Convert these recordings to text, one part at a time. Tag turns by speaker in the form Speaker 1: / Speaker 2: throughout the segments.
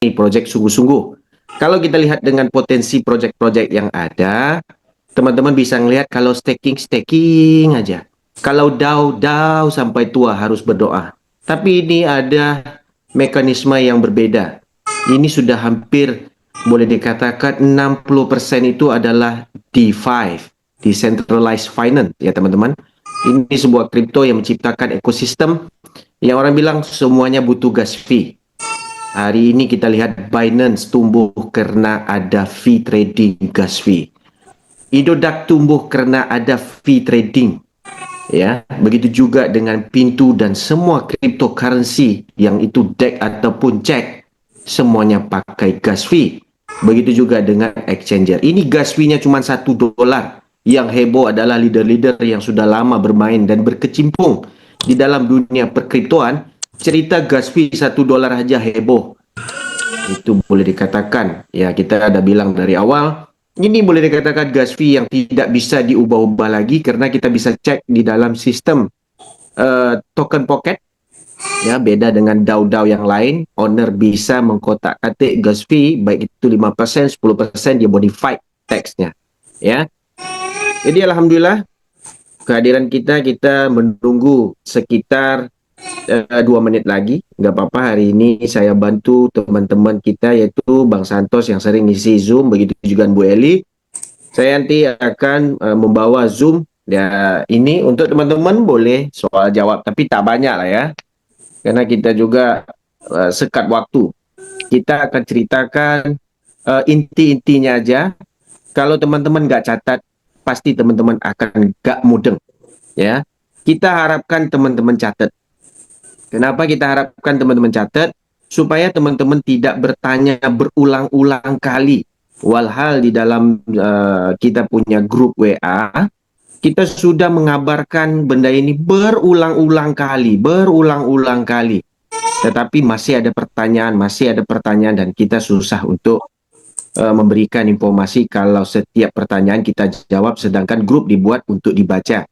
Speaker 1: project sungguh-sungguh. Kalau kita lihat dengan potensi project-project yang ada, teman-teman bisa ngelihat kalau staking aja. Kalau DAO sampai tua harus berdoa. Tapi ini ada mekanisme yang berbeda. Ini sudah hampir boleh dikatakan 60% itu adalah DeFi, Decentralized Finance ya teman-teman. Ini sebuah kripto yang menciptakan ekosistem yang orang bilang semuanya butuh gas fee. Hari ini kita lihat Binance tumbuh karena ada fee trading gas fee. Indodax tumbuh karena ada fee trading. Ya, begitu juga dengan Pintu dan semua cryptocurrency yang itu DEX ataupun cek semuanya pakai gas fee. Begitu juga dengan exchanger. Ini gas fee-nya cuma $1. Yang heboh adalah leader-leader yang sudah lama bermain dan berkecimpung di dalam dunia perkriptoan. Cerita gas fee $1 aja heboh. Itu boleh dikatakan, ya kita ada bilang dari awal, ini boleh dikatakan gas fee yang tidak bisa diubah-ubah lagi karena kita bisa cek di dalam sistem token pocket. Ya, beda dengan DAO-DAO yang lain, owner bisa mengkotak-atik gas fee, baik itu 5%, 10%, dia modified teksnya. Ya. Jadi alhamdulillah kehadiran kita menunggu sekitar 2 menit lagi, nggak apa-apa. Hari ini saya bantu teman-teman kita yaitu Bang Santos yang sering isi Zoom, begitu juga Bu Eli. Saya nanti akan membawa Zoom ya, ini untuk teman-teman boleh soal jawab, tapi tak banyak lah ya, karena kita juga sekat waktu. Kita akan ceritakan inti-intinya aja. Kalau teman-teman nggak catat, pasti teman-teman akan nggak mudeng ya. Kita harapkan teman-teman catat. Kenapa kita harapkan teman-teman catat? Supaya teman-teman tidak bertanya berulang-ulang kali. Walhal di dalam kita punya grup WA, kita sudah mengabarkan benda ini berulang-ulang kali. Tetapi masih ada pertanyaan, dan kita susah untuk memberikan informasi kalau setiap pertanyaan kita jawab, sedangkan grup dibuat untuk dibaca,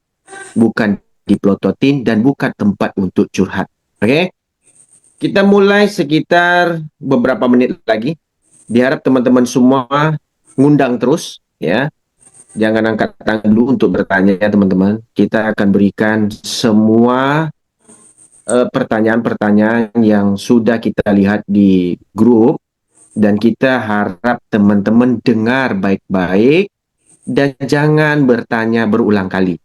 Speaker 1: bukan diplototin dan bukan tempat untuk curhat. Oke, kita mulai sekitar beberapa menit lagi. Diharap teman-teman semua ngundang terus ya. Jangan angkat tangan dulu untuk bertanya ya teman-teman. Kita akan berikan semua pertanyaan-pertanyaan yang sudah kita lihat di grup, dan kita harap teman-teman dengar baik-baik dan jangan bertanya berulang kali.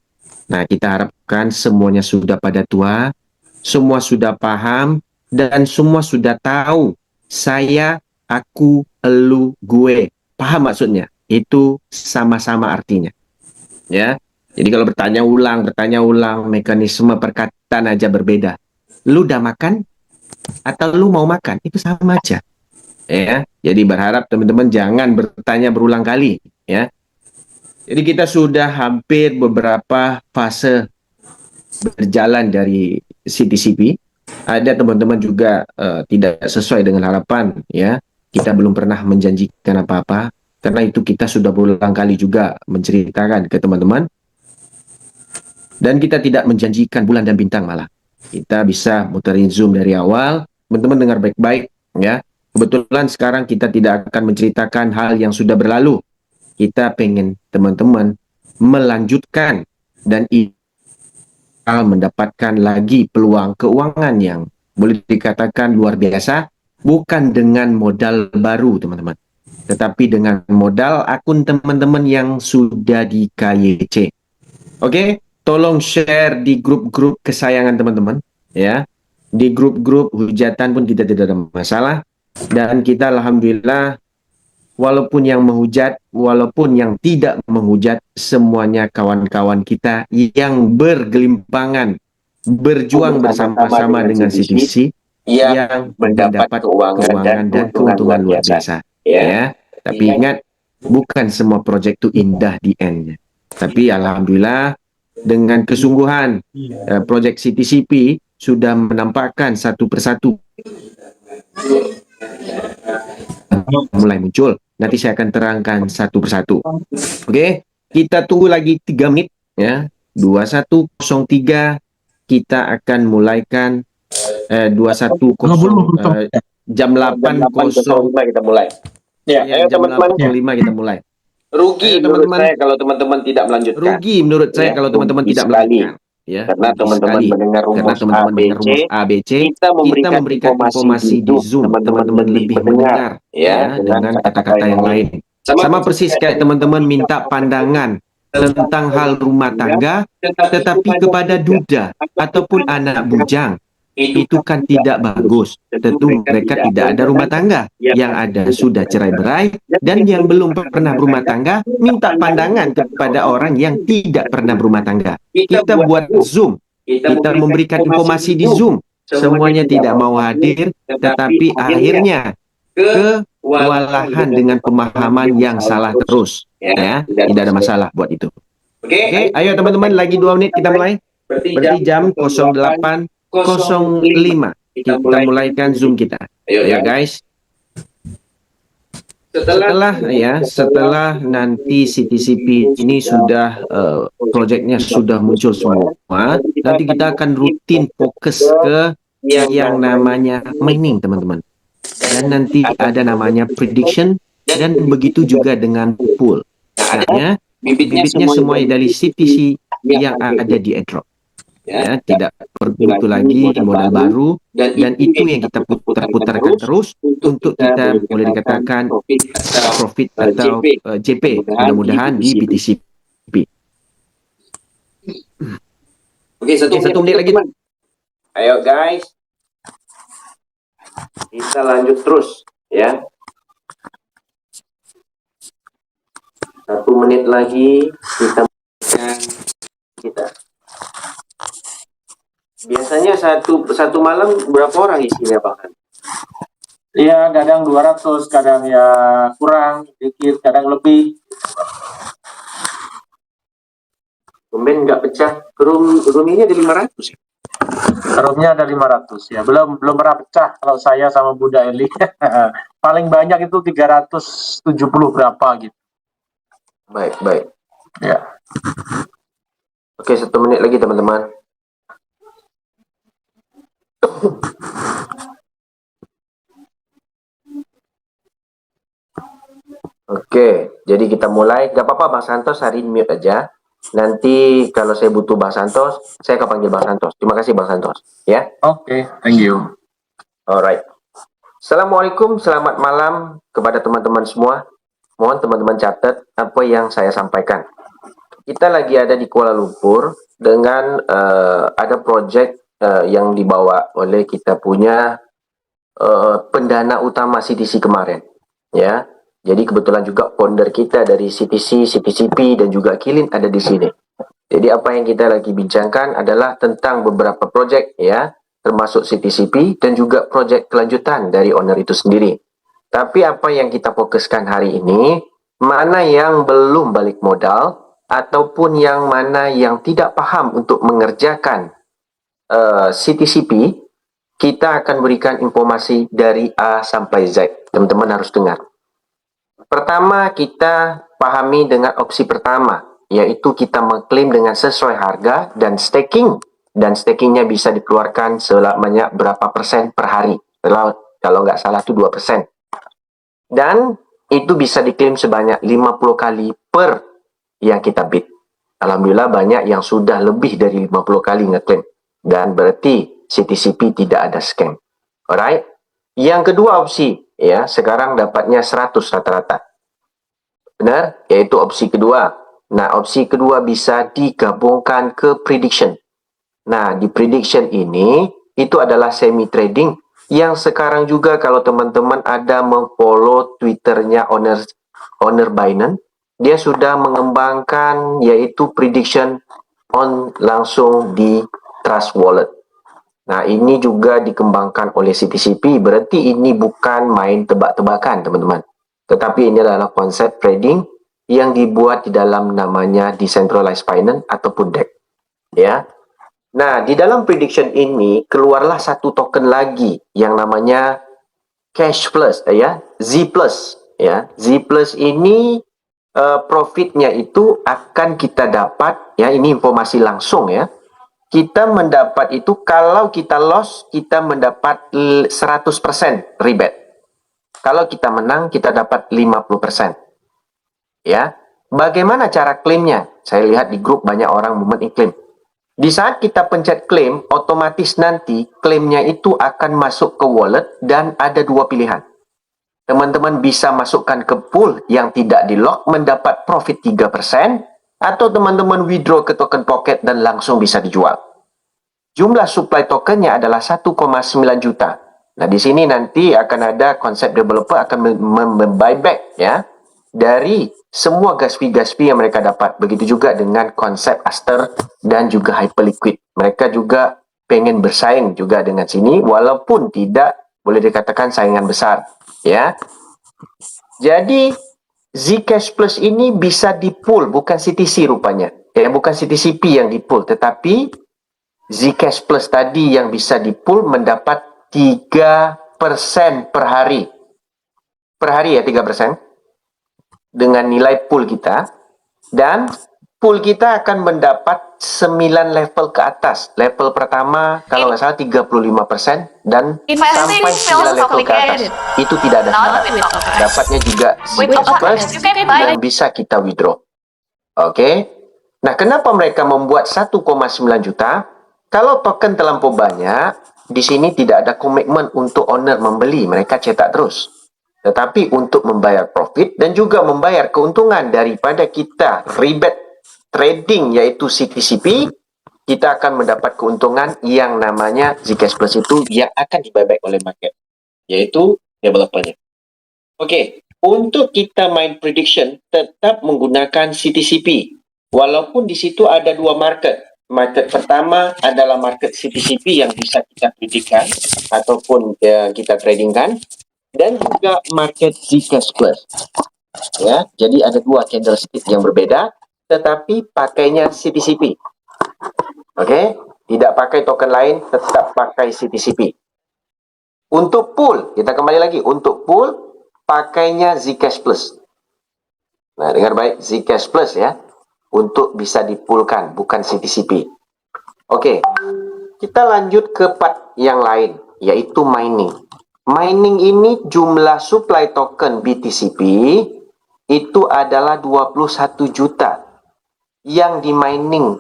Speaker 1: Nah, kita harapkan semuanya sudah pada tua, semua sudah paham, dan semua sudah tahu saya, aku, elu, gue. Paham maksudnya? Itu sama-sama artinya. Ya. Jadi kalau bertanya ulang, mekanisme perkataan aja berbeda. Lu udah makan atau lu mau makan? Itu sama aja. Ya. Jadi berharap teman-teman jangan bertanya berulang kali, ya. Jadi kita sudah hampir beberapa fase berjalan dari CTCP. Ada teman-teman juga tidak sesuai dengan harapan, ya. Kita belum pernah menjanjikan apa-apa, karena itu kita sudah berulang kali juga menceritakan ke teman-teman. Dan kita tidak menjanjikan bulan dan bintang malah. Kita bisa muterin Zoom dari awal. Teman-teman dengar baik-baik, ya. Kebetulan sekarang kita tidak akan menceritakan hal yang sudah berlalu. Kita pengen teman-teman melanjutkan dan mendapatkan lagi peluang keuangan yang boleh dikatakan luar biasa, bukan dengan modal baru teman-teman, tetapi dengan modal akun teman-teman yang sudah di KYC. Oke, tolong share di grup-grup kesayangan teman-teman ya. Di grup-grup hujatan pun kita tidak ada masalah, dan kita alhamdulillah walaupun yang menghujat, walaupun yang tidak menghujat, semuanya kawan-kawan kita yang bergelimpangan, berjuang bersama-sama dengan CTC yang mendapat keuangan dan keuntungan luar biasa. Ya. Tapi ingat, bukan semua proyek itu indah di end-nya. Tapi alhamdulillah dengan kesungguhan proyek CTCP sudah menampakkan satu persatu mulai muncul. Nanti saya akan terangkan satu persatu. Oke, kita tunggu lagi 3 menit ya. 21.03 kita akan mulaikan 21.0 jam 8.05
Speaker 2: kita mulai. Ya,
Speaker 1: ya,
Speaker 2: ayo
Speaker 1: jam
Speaker 2: teman-teman.
Speaker 1: 8.05 kita mulai.
Speaker 2: Rugi
Speaker 1: Ayo,
Speaker 2: menurut
Speaker 1: teman-teman.
Speaker 2: saya kalau teman-teman tidak melanjutkan.
Speaker 1: Rugi menurut saya
Speaker 2: Ya,
Speaker 1: kalau teman-teman
Speaker 2: rugi
Speaker 1: tidak
Speaker 2: sekali.
Speaker 1: melanjutkan. Ya,
Speaker 2: Karena
Speaker 1: rugi
Speaker 2: teman-teman
Speaker 1: sekali.
Speaker 2: mendengar
Speaker 1: Karena
Speaker 2: rumus
Speaker 1: teman-teman mendengar rumus
Speaker 2: ABC,
Speaker 1: ABC,
Speaker 2: kita memberikan
Speaker 1: informasi di Zoom, teman-teman lebih mendengar ya dengan kata-kata yang lain. Sama persis kayak teman-teman minta pandangan tentang hal rumah tangga, tetapi kepada duda ataupun anak bujang, itu kan tidak bagus. Tentu mereka tidak ada rumah tangga. Yang ada sudah cerai-berai, dan yang belum pernah berumah tangga minta pandangan kepada orang yang tidak pernah berumah tangga. Kita buat Zoom, kita memberikan informasi di Zoom. Semuanya tidak mau hadir, tetapi akhirnya kewalahan dengan pemahaman yang salah terus. Ya, tidak ada masalah buat itu. Oke, ayo teman-teman, lagi 2 menit kita mulai. Berarti jam 08.05 kita mulaikan Zoom kita. Ayo guys. Setelah nanti CTCP ini sudah proyeknya sudah muncul semua, nanti kita akan rutin fokus ke yang namanya mining, teman-teman. Dan nanti ada namanya prediction, dan begitu juga dengan pool. Artinya bibitnya semua dari CTC yang ada di airdrop. Ya, tidak perlu lagi modal baru, dan itu yang kita putar-putarkan terus untuk kita boleh dikatakan profit atau JP mudah-mudahan di BTCP.
Speaker 2: Oke, satu menit lagi. Ayo guys, kita lanjut terus ya. 1 menit lagi kita. Biasanya satu malam berapa orang isinya bahkan?
Speaker 3: Iya, kadang 200, kadang ya kurang, dikit, kadang lebih.
Speaker 2: Tumben nggak pecah. Roomnya ada 500 ya?
Speaker 3: Roomnya ada 500 ya. Belum pernah pecah kalau saya sama Bunda Eli. Paling banyak itu 370 berapa gitu.
Speaker 2: Baik.
Speaker 3: Ya.
Speaker 2: Oke, 1 menit lagi teman-teman. Oke, jadi kita mulai. Gak apa-apa Bang Santos hari ini mute aja. Nanti kalau saya butuh Bang Santos, saya akan panggil Bang Santos. Terima kasih Bang Santos. Ya.
Speaker 3: Oke, thank you.
Speaker 2: Alright. Assalamualaikum, selamat malam kepada teman-teman semua. Mohon teman-teman catat apa yang saya sampaikan. Kita lagi ada di Kuala Lumpur dengan ada project yang dibawa oleh kita punya pendana utama CTC kemarin. Ya. Jadi kebetulan juga founder kita dari CTC, CTCP, dan juga Kilin ada di sini. Jadi apa yang kita lagi bincangkan adalah tentang beberapa project ya, termasuk CTCP dan juga project kelanjutan dari owner itu sendiri. Tapi apa yang kita fokuskan hari ini, mana yang belum balik modal, ataupun yang mana yang tidak paham untuk mengerjakan CTCP, kita akan berikan informasi dari A sampai Z. Teman-teman harus dengar. Pertama, kita pahami dengan opsi pertama, yaitu kita mengklaim dengan sesuai harga dan staking. Dan stakingnya bisa dikeluarkan selamanya berapa persen per hari. Kalau nggak salah itu 2%. Dan itu bisa diklaim sebanyak 50 kali per yang kita bid. Alhamdulillah banyak yang sudah lebih dari 50 kali ngeklaim. Dan berarti CTCP tidak ada scam. Alright? Yang kedua opsi, ya, sekarang dapatnya 100 rata-rata. Benar? Yaitu opsi kedua. Nah, opsi kedua bisa digabungkan ke prediction. Nah, di prediction ini, itu adalah semi trading yang sekarang juga kalau teman-teman ada memfollow Twitternya owner Binance, dia sudah mengembangkan yaitu prediction on langsung di Trust Wallet. Nah, ini juga dikembangkan oleh CTCP, berarti ini bukan main tebak-tebakan, teman-teman. Tetapi ini adalah konsep trading yang dibuat di dalam namanya Decentralized Finance ataupun DEX. Ya. Nah, di dalam prediction ini keluarlah satu token lagi yang namanya Cash Plus, ya, Z Plus, ya. Z Plus ini profitnya itu akan kita dapat, ya, ini informasi langsung, ya. kita mendapat itu kalau kita loss, kita mendapat 100% rebate. Kalau kita menang, kita dapat 50%. Ya. Bagaimana cara klaimnya? Saya lihat di grup banyak orang movement klaim. Di saat kita pencet klaim, otomatis nanti klaimnya itu akan masuk ke wallet dan ada dua pilihan. Teman-teman bisa masukkan ke pool yang tidak di lock mendapat profit 3%, atau teman-teman withdraw ke token pocket dan langsung bisa dijual. Jumlah supply tokennya adalah 1,9 juta. Nah, di sini nanti akan ada konsep developer akan membuyback ya dari semua gas fee yang mereka dapat. Begitu juga dengan konsep Aster dan juga Hyperliquid. Mereka juga pengen bersaing juga dengan sini walaupun tidak boleh dikatakan saingan besar ya. Jadi Zcash Plus ini bisa di pool, bukan CTC rupanya. Ya, bukan CTCP yang di pool, tetapi Zcash Plus tadi yang bisa di pool mendapat 3% per hari. Per hari ya 3%. Dengan nilai pool kita. Dan pool kita akan mendapat 9 level ke atas. Level pertama kalau nggak salah 35% dan sampai 9 level ke atas. Itu tidak ada syarat. Dapatnya juga Zcash Plus dan bisa kita withdraw. Oke. Nah, kenapa mereka membuat 1,9 juta? Kalau token terlampau banyak, di sini tidak ada komitmen untuk owner membeli. Mereka cetak terus. Tetapi untuk membayar profit dan juga membayar keuntungan daripada kita rebate trading yaitu CTCP, kita akan mendapat keuntungan yang namanya Zcash Plus itu yang akan di-buyback oleh market, yaitu developernya. Oke, untuk kita main prediction tetap menggunakan CTCP. Walaupun di situ ada dua market. Market pertama adalah market CTCP yang bisa kita predikkan ataupun kita tradingkan, dan juga market Zcash Plus. Ya, jadi ada dua candlestick yang berbeda, tetapi pakainya CTCP. Oke, tidak pakai token lain, tetap pakai CTCP. Untuk pool, kita kembali lagi. Untuk pool, pakainya Zcash Plus. Nah, dengar baik, Zcash Plus ya. Untuk bisa dipoolkan, bukan CTCP. Oke, kita lanjut ke part yang lain, yaitu mining. Mining ini jumlah supply token BTCP itu adalah 21 juta. Yang di mining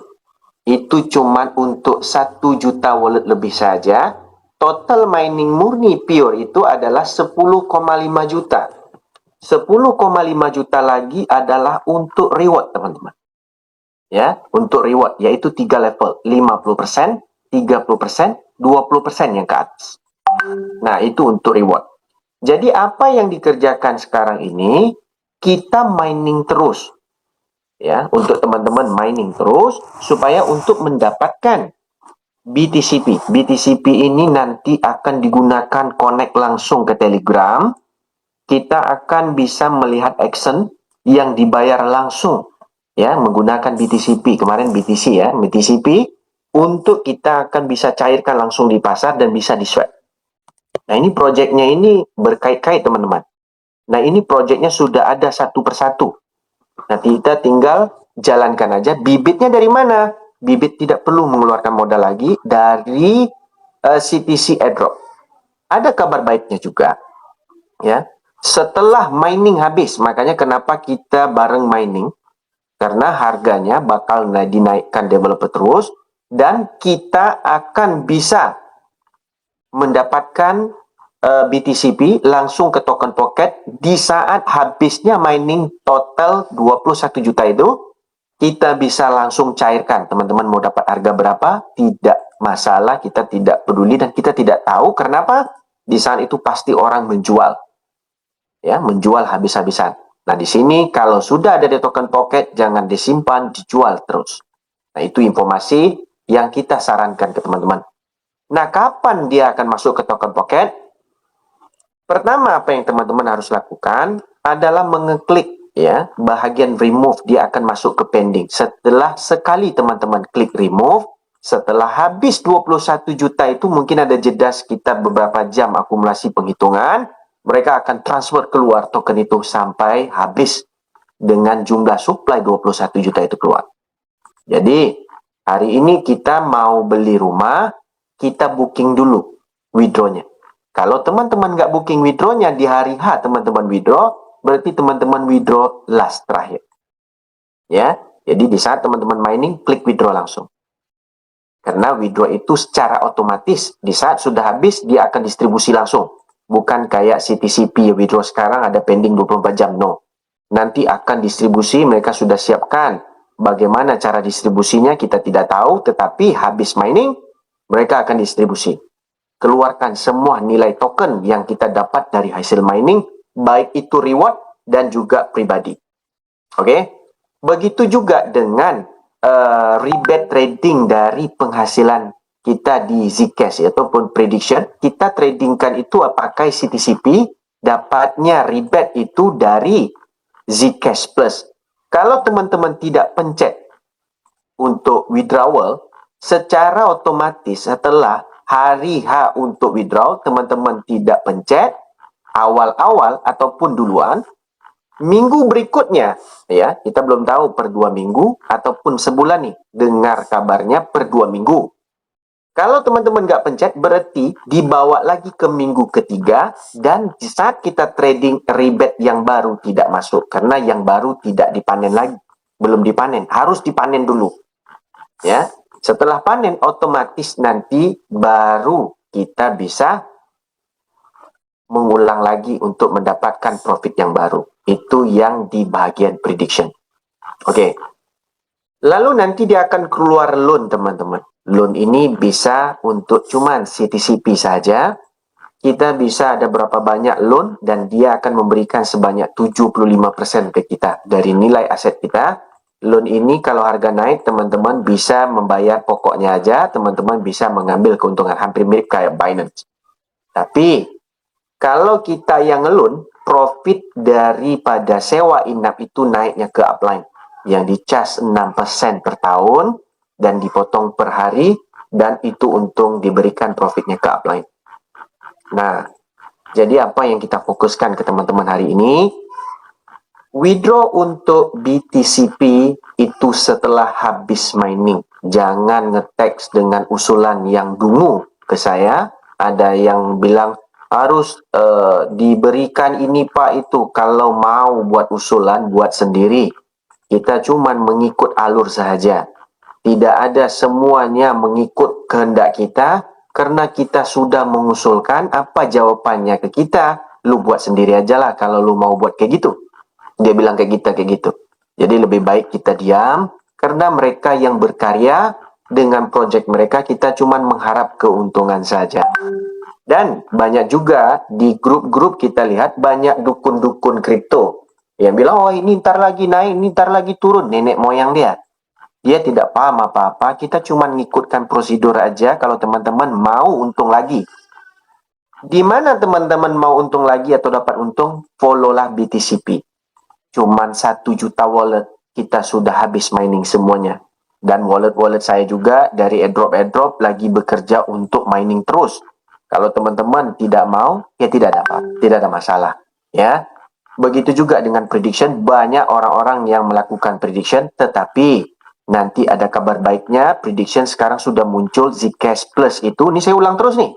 Speaker 2: itu cuma untuk 1 juta wallet lebih saja. Total mining murni pure itu adalah 10,5 juta. 10,5 juta lagi adalah untuk reward, teman-teman. Ya, untuk reward yaitu 3 level, 50%, 30%, 20% yang ke atas. Nah, itu untuk reward. Jadi apa yang dikerjakan sekarang ini, kita mining terus. Ya, untuk teman-teman mining terus supaya untuk mendapatkan BTCP. BTCP ini nanti akan digunakan connect langsung ke Telegram. Kita akan bisa melihat action yang dibayar langsung ya menggunakan BTCP. Kemarin BTC ya, BTCP untuk kita akan bisa cairkan langsung di pasar dan bisa di swap. Nah, ini proyeknya ini berkait-kait, teman-teman. Nah, ini proyeknya sudah ada satu persatu. Nah, kita tinggal jalankan aja. Bibitnya dari mana? Bibit tidak perlu mengeluarkan modal lagi dari CTC airdrop. Ada kabar baiknya juga. Ya, setelah mining habis, makanya kenapa kita bareng mining? Karena harganya bakal dinaikkan developer terus dan kita akan bisa mendapatkan BTCP langsung ke token pocket di saat habisnya mining total 21 juta itu. Kita bisa langsung cairkan. Teman-teman mau dapat harga berapa? Tidak masalah, kita tidak peduli dan kita tidak tahu. Kenapa? Di saat itu pasti orang menjual. Ya, menjual habis-habisan. Nah, di sini kalau sudah ada di token pocket, jangan disimpan, dijual terus. Nah, itu informasi yang kita sarankan ke teman-teman. Nah, kapan dia akan masuk ke token pocket? Pertama, apa yang teman-teman harus lakukan adalah mengeklik ya bahagian remove, dia akan masuk ke pending. Setelah sekali teman-teman klik remove, setelah habis 21 juta itu mungkin ada jeda sekitar beberapa jam akumulasi penghitungan, mereka akan transfer keluar token itu sampai habis dengan jumlah supply 21 juta itu keluar. Jadi, Hari ini kita mau beli rumah, kita booking dulu withdraw-nya. Kalau teman-teman nggak booking withdraw-nya di hari H, teman-teman withdraw, berarti teman-teman withdraw last terakhir. Ya, jadi di saat teman-teman mining, klik withdraw langsung. Karena withdraw itu secara otomatis, di saat sudah habis, dia akan distribusi langsung. Bukan kayak CTCP, withdraw sekarang ada pending 24 jam, no. Nanti akan distribusi, mereka sudah siapkan. Bagaimana cara distribusinya, kita tidak tahu, tetapi habis mining, mereka akan distribusi. Keluarkan semua nilai token yang kita dapat dari hasil mining, baik itu reward dan juga pribadi. Oke? Begitu juga dengan rebate trading dari penghasilan kita di Zcash ataupun prediction. Kita tradingkan itu pakai CTCP, dapatnya rebate itu dari Zcash Plus. Kalau teman-teman tidak pencet untuk withdrawal, secara otomatis setelah hari H untuk withdraw, teman-teman tidak pencet awal-awal ataupun duluan, minggu berikutnya, ya, kita belum tahu per 2 minggu ataupun sebulan nih, dengar kabarnya per 2 minggu. Kalau teman-teman nggak pencet, berarti dibawa lagi ke minggu ketiga, dan di saat kita trading rebate yang baru tidak masuk, karena yang baru tidak dipanen lagi, belum dipanen, harus dipanen dulu. Ya, setelah panen otomatis nanti baru kita bisa mengulang lagi untuk mendapatkan profit yang baru. Itu yang di bagian prediction. Oke. Lalu nanti dia akan keluar loan, teman-teman. Loan ini bisa untuk cuman CTCP saja. Kita bisa ada berapa banyak loan dan dia akan memberikan sebanyak 75% ke kita dari nilai aset kita. Loan ini kalau harga naik, teman-teman bisa membayar pokoknya aja, teman-teman bisa mengambil keuntungan, hampir mirip kayak Binance. Tapi kalau kita yang ngelun, profit daripada sewa inap itu naiknya ke upline yang di-charge 6% per tahun dan dipotong per hari, dan itu untung diberikan profitnya ke upline. Nah, jadi apa yang kita fokuskan ke teman-teman hari ini? Withdraw untuk BTCP itu setelah habis mining. Jangan nge-text dengan usulan yang dungu ke saya. Ada yang bilang harus diberikan ini Pak itu. Kalau mau buat usulan, buat sendiri. Kita cuman mengikut alur saja. Tidak ada semuanya mengikut kehendak kita. Karena kita sudah mengusulkan, apa jawabannya ke kita? Lu buat sendiri aja lah kalau lu mau buat kayak gitu. Dia bilang kayak gitu. Jadi lebih baik kita diam, karena mereka yang berkarya dengan project mereka, kita cuma mengharap keuntungan saja. Dan banyak juga di grup-grup kita lihat banyak dukun-dukun kripto yang bilang, oh ini ntar lagi naik, ini ntar lagi turun, nenek moyang dia. Dia tidak paham apa-apa, kita cuma ngikutkan prosedur aja. Kalau teman-teman mau untung lagi, di mana teman-teman mau untung lagi atau dapat untung, follow-lah BTCP. Cuman 1 juta wallet kita sudah habis mining semuanya. Dan wallet-wallet saya juga dari airdrop lagi bekerja untuk mining terus. Kalau teman-teman tidak mau, ya tidak ada masalah, ya. Begitu juga dengan prediction, banyak orang-orang yang melakukan prediction, tetapi nanti ada kabar baiknya, prediction sekarang sudah muncul Zcash Plus itu. Ini saya ulang terus nih.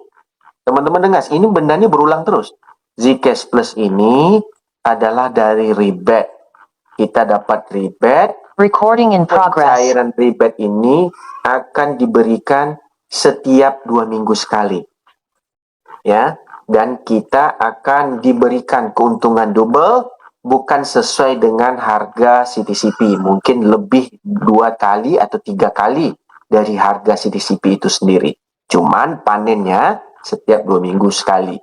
Speaker 2: Teman-teman dengar, ini bendanya berulang terus. Zcash Plus ini adalah dari rebate. Kita dapat rebate.
Speaker 4: Recording in progress.
Speaker 2: Cairan rebate ini akan diberikan setiap 2 minggu sekali. Ya, dan kita akan diberikan keuntungan double, bukan sesuai dengan harga CTCP. Mungkin lebih 2 kali atau 3 kali dari harga CTCP itu sendiri. Cuman panennya setiap 2 minggu sekali.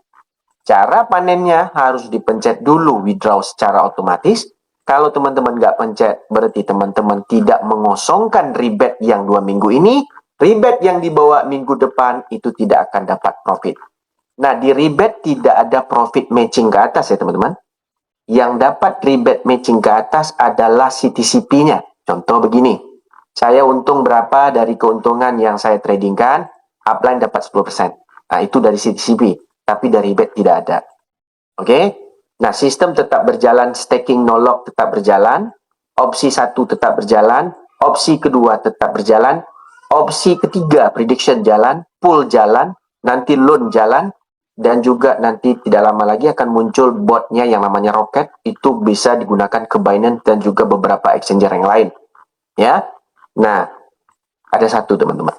Speaker 2: Cara panennya harus dipencet dulu withdraw secara otomatis. Kalau teman-teman nggak pencet, berarti teman-teman tidak mengosongkan rebate yang 2 minggu ini. Rebate yang dibawa minggu depan itu tidak akan dapat profit. Nah, di rebate tidak ada profit matching ke atas ya teman-teman. Yang dapat rebate matching ke atas adalah CTCP-nya. Contoh begini, saya untung berapa dari keuntungan yang saya tradingkan, upline dapat 10%. Nah, itu dari CTCP. Tapi dari rebate tidak ada. Oke? Nah, sistem tetap berjalan, staking no lock tetap berjalan, opsi 1 tetap berjalan, opsi kedua tetap berjalan, Opsi ketiga, prediction jalan, pool jalan, nanti loan jalan, dan juga nanti tidak lama lagi akan muncul botnya yang namanya Rocket. Itu bisa digunakan ke Binance dan juga beberapa exchanger yang lain. Ya, nah ada satu teman-teman.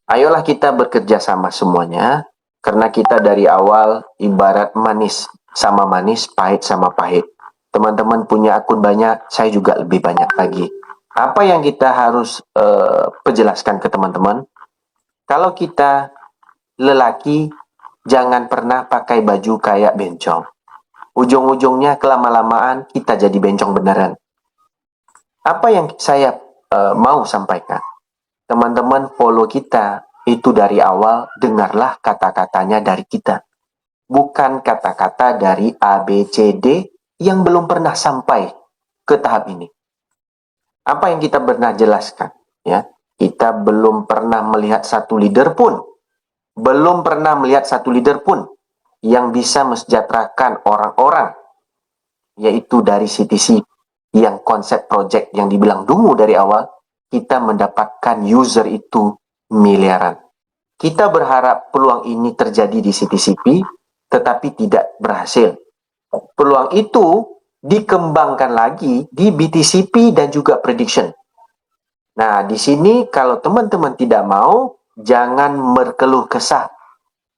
Speaker 2: Ayolah kita bekerja sama semuanya, karena kita dari awal ibarat manis sama manis, pahit sama pahit. Teman-teman punya akun banyak, saya juga lebih banyak lagi. Apa yang kita harus perjelaskan ke teman-teman? Kalau kita lelaki, jangan pernah pakai baju kayak bencong. Ujung-ujungnya kelama-lamaan kita jadi bencong beneran. Apa yang saya mau sampaikan? Teman-teman follow kita, itu dari awal dengarlah kata-katanya dari kita. Bukan kata-kata dari A, B, C, D yang belum pernah sampai ke tahap ini. Apa yang kita pernah jelaskan? Ya, kita belum pernah melihat satu leader pun, yang bisa mesejahterakan orang-orang, yaitu dari CTC yang konsep project yang dibilang dungu dari awal, kita mendapatkan user itu miliaran. Kita berharap peluang ini terjadi di CTCP, tetapi tidak berhasil. Peluang itu dikembangkan lagi di BTCP dan juga prediction. Nah, di sini kalau teman-teman tidak mau, jangan berkeluh kesah.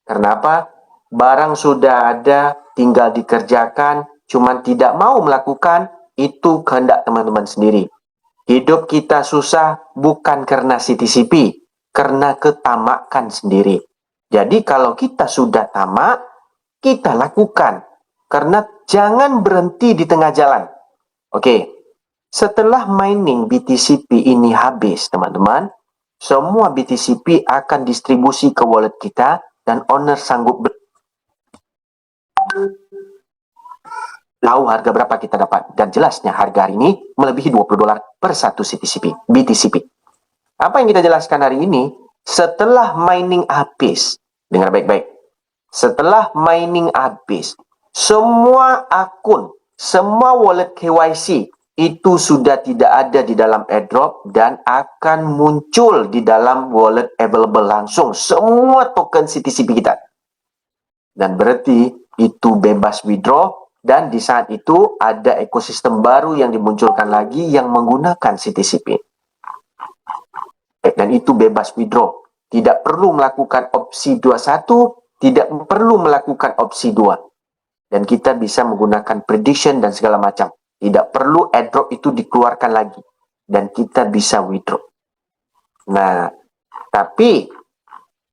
Speaker 2: Kenapa? Barang sudah ada, tinggal dikerjakan, cuman tidak mau melakukan, itu kehendak teman-teman sendiri. Hidup kita susah bukan karena CTCP, karena ketamakan sendiri. Jadi kalau kita sudah tamak, kita lakukan. Karena jangan berhenti di tengah jalan. Oke, setelah mining BTCP ini habis, teman-teman, semua BTCP akan distribusi ke wallet kita dan owner sanggup tahu harga berapa kita dapat. Dan jelasnya harga hari ini melebihi $20 per satu BTCP. Apa yang kita jelaskan hari ini, setelah mining habis, dengar baik-baik, setelah mining habis, semua akun, semua wallet KYC itu sudah tidak ada di dalam airdrop dan akan muncul di dalam wallet available langsung semua token CTCP kita. Dan berarti itu bebas withdraw, dan di saat itu ada ekosistem baru yang dimunculkan lagi yang menggunakan CTCP. Dan itu bebas withdraw. Tidak perlu melakukan opsi 21, tidak perlu melakukan opsi 2. Dan kita bisa menggunakan prediction dan segala macam. Tidak perlu airdrop itu dikeluarkan lagi. Dan kita bisa withdraw. Nah, tapi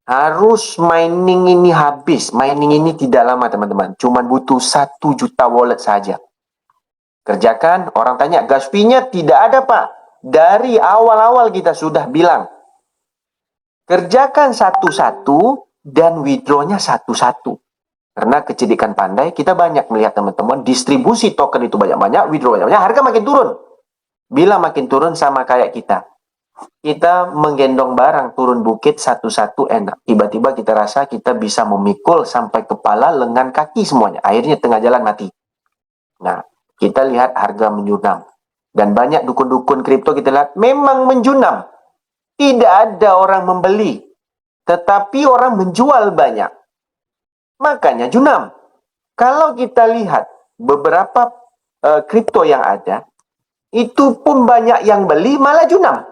Speaker 2: harus mining ini habis. Mining ini tidak lama, teman-teman. Cuma butuh 1 juta wallet saja. Kerjakan. Orang tanya, gas fee-nya tidak ada, Pak. Dari awal-awal kita sudah bilang. Kerjakan satu-satu dan withdraw-nya satu-satu. Karena kecerdikan pandai, kita banyak melihat teman-teman, distribusi token itu banyak-banyak, withdraw banyak-banyak, harga makin turun. Bila makin turun sama kayak kita. Kita menggendong barang turun bukit satu-satu enak. Tiba-tiba kita rasa kita bisa memikul sampai kepala, lengan, kaki semuanya. Akhirnya tengah jalan mati. Nah, kita lihat harga menjunam. Dan banyak dukun-dukun kripto kita lihat memang menjunam. Tidak ada orang membeli. Tetapi orang menjual banyak. Makanya junam. Kalau kita lihat beberapa kripto yang ada, itu pun banyak yang beli malah junam.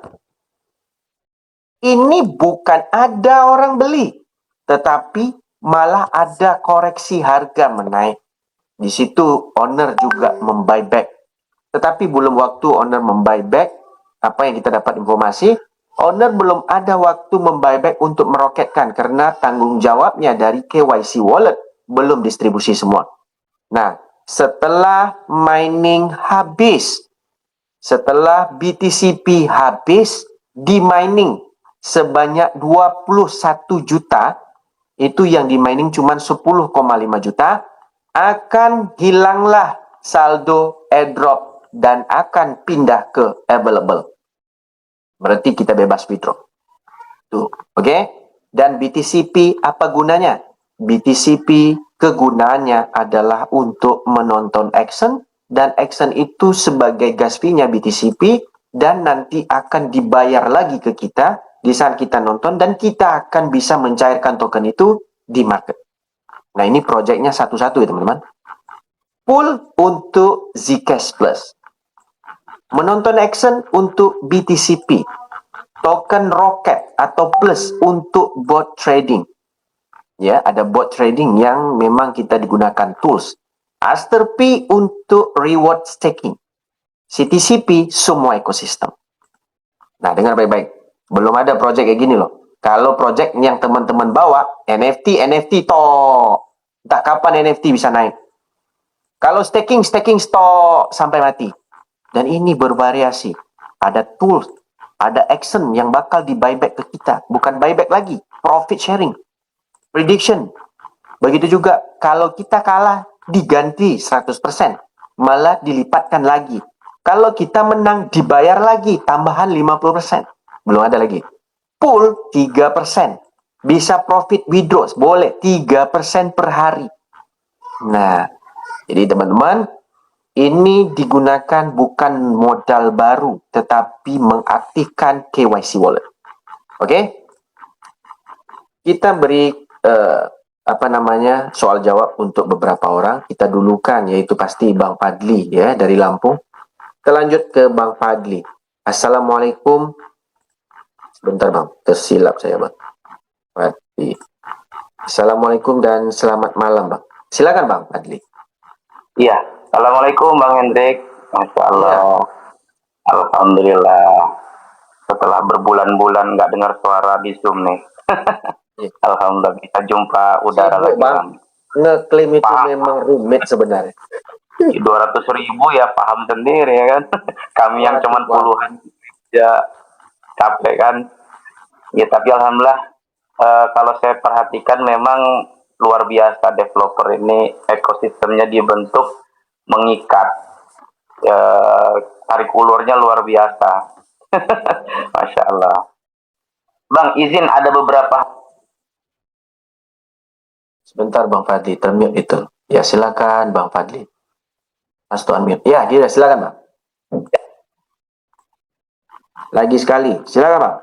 Speaker 2: Ini bukan ada orang beli, tetapi malah ada koreksi harga menaik. Di situ owner juga membuyback. Tetapi belum waktu owner membuyback, apa yang kita dapat informasi, owner belum ada waktu membuyback untuk meroketkan karena tanggung jawabnya dari KYC wallet belum distribusi semua. Nah, setelah mining habis, setelah BTCP habis, di mining sebanyak 21 juta, itu yang di mining cuma 10,5 juta, akan hilanglah saldo airdrop dan akan pindah ke available. Berarti kita bebas withdraw. Tuh, oke? Dan BTCP apa gunanya? BTCP kegunaannya adalah untuk menonton action, dan action itu sebagai gas fee-nya BTCP, dan nanti akan dibayar lagi ke kita di saat kita nonton, dan kita akan bisa mencairkan token itu di market. Nah, ini proyeknya satu-satu ya teman-teman. Pool untuk Zcash Plus. Menonton action untuk BTCP. Token Rocket atau Plus untuk bot trading. Ya, ada bot trading yang memang kita digunakan tools. Aster P untuk reward staking. CTCP semua ekosistem. Nah, dengar baik-baik. Belum ada project kayak gini loh. Kalau project yang teman-teman bawa, NFT toh. Tak kapan NFT bisa naik. Kalau staking stop sampai mati. Dan ini bervariasi. Ada tools, ada action yang bakal di buyback ke kita. Bukan buyback lagi, profit sharing. Prediction. Begitu juga kalau kita kalah diganti 100%. Malah dilipatkan lagi. Kalau kita menang dibayar lagi tambahan 50%. Belum ada lagi. Pool 3%. Bisa profit withdraw boleh 3% per hari. Nah, jadi teman-teman, ini digunakan bukan modal baru, tetapi mengaktifkan KYC wallet. Oke? Kita beri soal jawab untuk beberapa orang. Kita dulukan, yaitu pasti Bang Fadli ya dari Lampung. Kita lanjut ke Bang Fadli. Assalamualaikum. Sebentar Bang, tersilap saya Bang. Fadli. Assalamualaikum dan selamat malam Bang. Silakan Bang Fadli.
Speaker 4: Iya, Assalamualaikum Bang Hendrik. Masya Allah. Alhamdulillah. Setelah berbulan-bulan nggak dengar suara di Zoom nih. Alhamdulillah bisa jumpa udara lagi Bang.
Speaker 2: Ngeklaim itu
Speaker 4: Paham.
Speaker 2: memang rumit sebenarnya.
Speaker 4: 200.000 ya paham sendiri ya kan. Kami yang cuman puluhan ya capek kan. Ya tapi alhamdulillah kalau saya perhatikan memang luar biasa developer ini, ekosistemnya dibentuk mengikat, tarik ulurnya luar biasa. Masya Allah. Bang, izin ada beberapa.
Speaker 2: Sebentar Bang Fadli, termute itu. Ya silakan Bang Fadli. Mas tuan mute. Ya, gila silakan Bang. Lagi sekali, silakan Bang.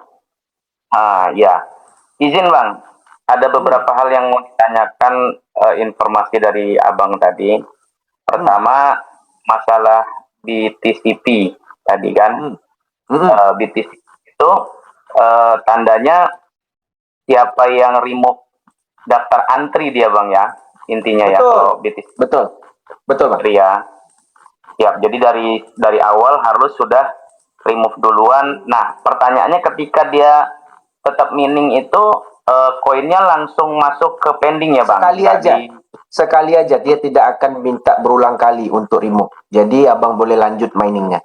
Speaker 4: Ya, izin Bang. Ada beberapa hal yang mau ditanyakan, informasi dari Abang tadi. Pertama, masalah BTCP tadi kan. BTCP itu tandanya siapa yang remove daftar antri dia Bang ya. Intinya ya kalau BTCP.
Speaker 2: Betul Bang.
Speaker 4: Ya. Ya, jadi dari awal harus sudah remove duluan. Nah, pertanyaannya ketika dia tetap mining itu koinnya langsung masuk ke pending ya Bang?
Speaker 2: Sekali aja dia tidak akan minta berulang kali untuk remove. Jadi abang boleh lanjut miningnya.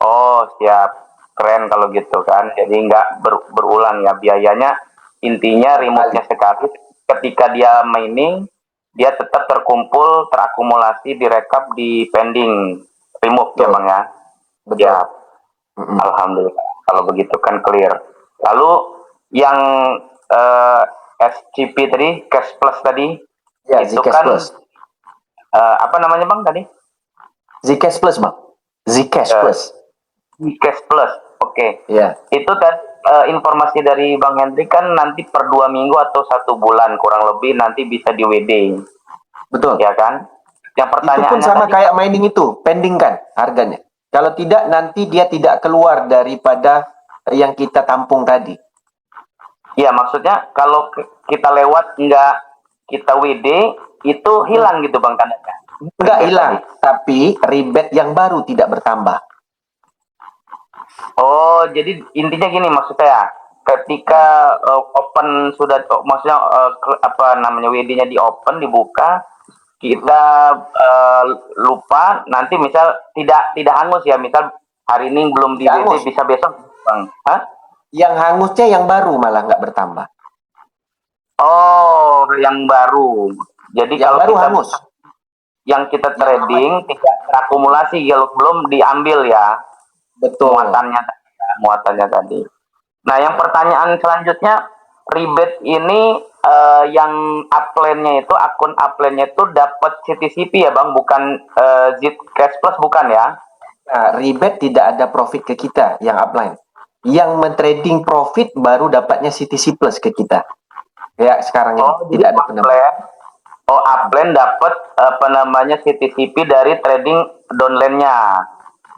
Speaker 4: Oh siap, keren kalau gitu kan. Jadi nggak berulang ya biayanya. Intinya remove-nya sekali. Ketika dia mining, dia tetap terkumpul, terakumulasi, direkap di pending remove ya Bang ya.
Speaker 2: Betul.
Speaker 4: Ya, alhamdulillah. Kalau begitu kan clear. Lalu yang SCP tadi, Cash Plus tadi,
Speaker 2: ya,
Speaker 4: itu
Speaker 2: Zcash
Speaker 4: kan
Speaker 2: Plus.
Speaker 4: apa namanya Bang tadi?
Speaker 2: Zcash Plus Bang. Zcash Plus.
Speaker 4: Zcash Plus, oke.
Speaker 2: Ya.
Speaker 4: Itu tadi informasi dari Bang Hendrik kan nanti per 2 minggu atau 1 bulan kurang lebih nanti bisa di WD.
Speaker 2: Betul.
Speaker 4: Ya kan? Yang pertanyaannya
Speaker 2: itu pun sama
Speaker 4: tadi,
Speaker 2: kayak mining itu, pending kan harganya. Kalau tidak nanti dia tidak keluar daripada yang kita tampung tadi.
Speaker 4: ya maksudnya kalau kita lewat nggak kita WD itu hilang gitu Bang tandanya.
Speaker 2: Enggak hilang, tapi rebate yang baru tidak bertambah.
Speaker 4: Oh, jadi intinya gini maksud saya, ketika open sudah maksudnya WD-nya di open dibuka, kita lupa nanti misal tidak hangus ya, misal hari ini belum di WD bisa besok Bang. Hah?
Speaker 2: Yang hangusnya yang baru malah nggak bertambah.
Speaker 4: Oh, yang baru. Jadi
Speaker 2: yang
Speaker 4: kalau
Speaker 2: baru
Speaker 4: kita
Speaker 2: hangus.
Speaker 4: Yang kita trading tidak terakumulasi kalau belum diambil ya.
Speaker 2: Betul.
Speaker 4: Muatannya tadi. Nah, yang pertanyaan selanjutnya, rebate ini yang upline-nya itu, akun upline-nya itu dapat CTCP ya Bang, bukan Zcash Plus bukan ya?
Speaker 2: Nah, rebate tidak ada profit ke kita yang upline.
Speaker 1: yang mentrading profit baru dapatnya CTC Plus ke kita. Ya, sekarang ini
Speaker 4: Oh,
Speaker 1: tidak ada penambahan.
Speaker 4: upland. Oh, upland dapat apa namanya CTCP dari trading downline-nya.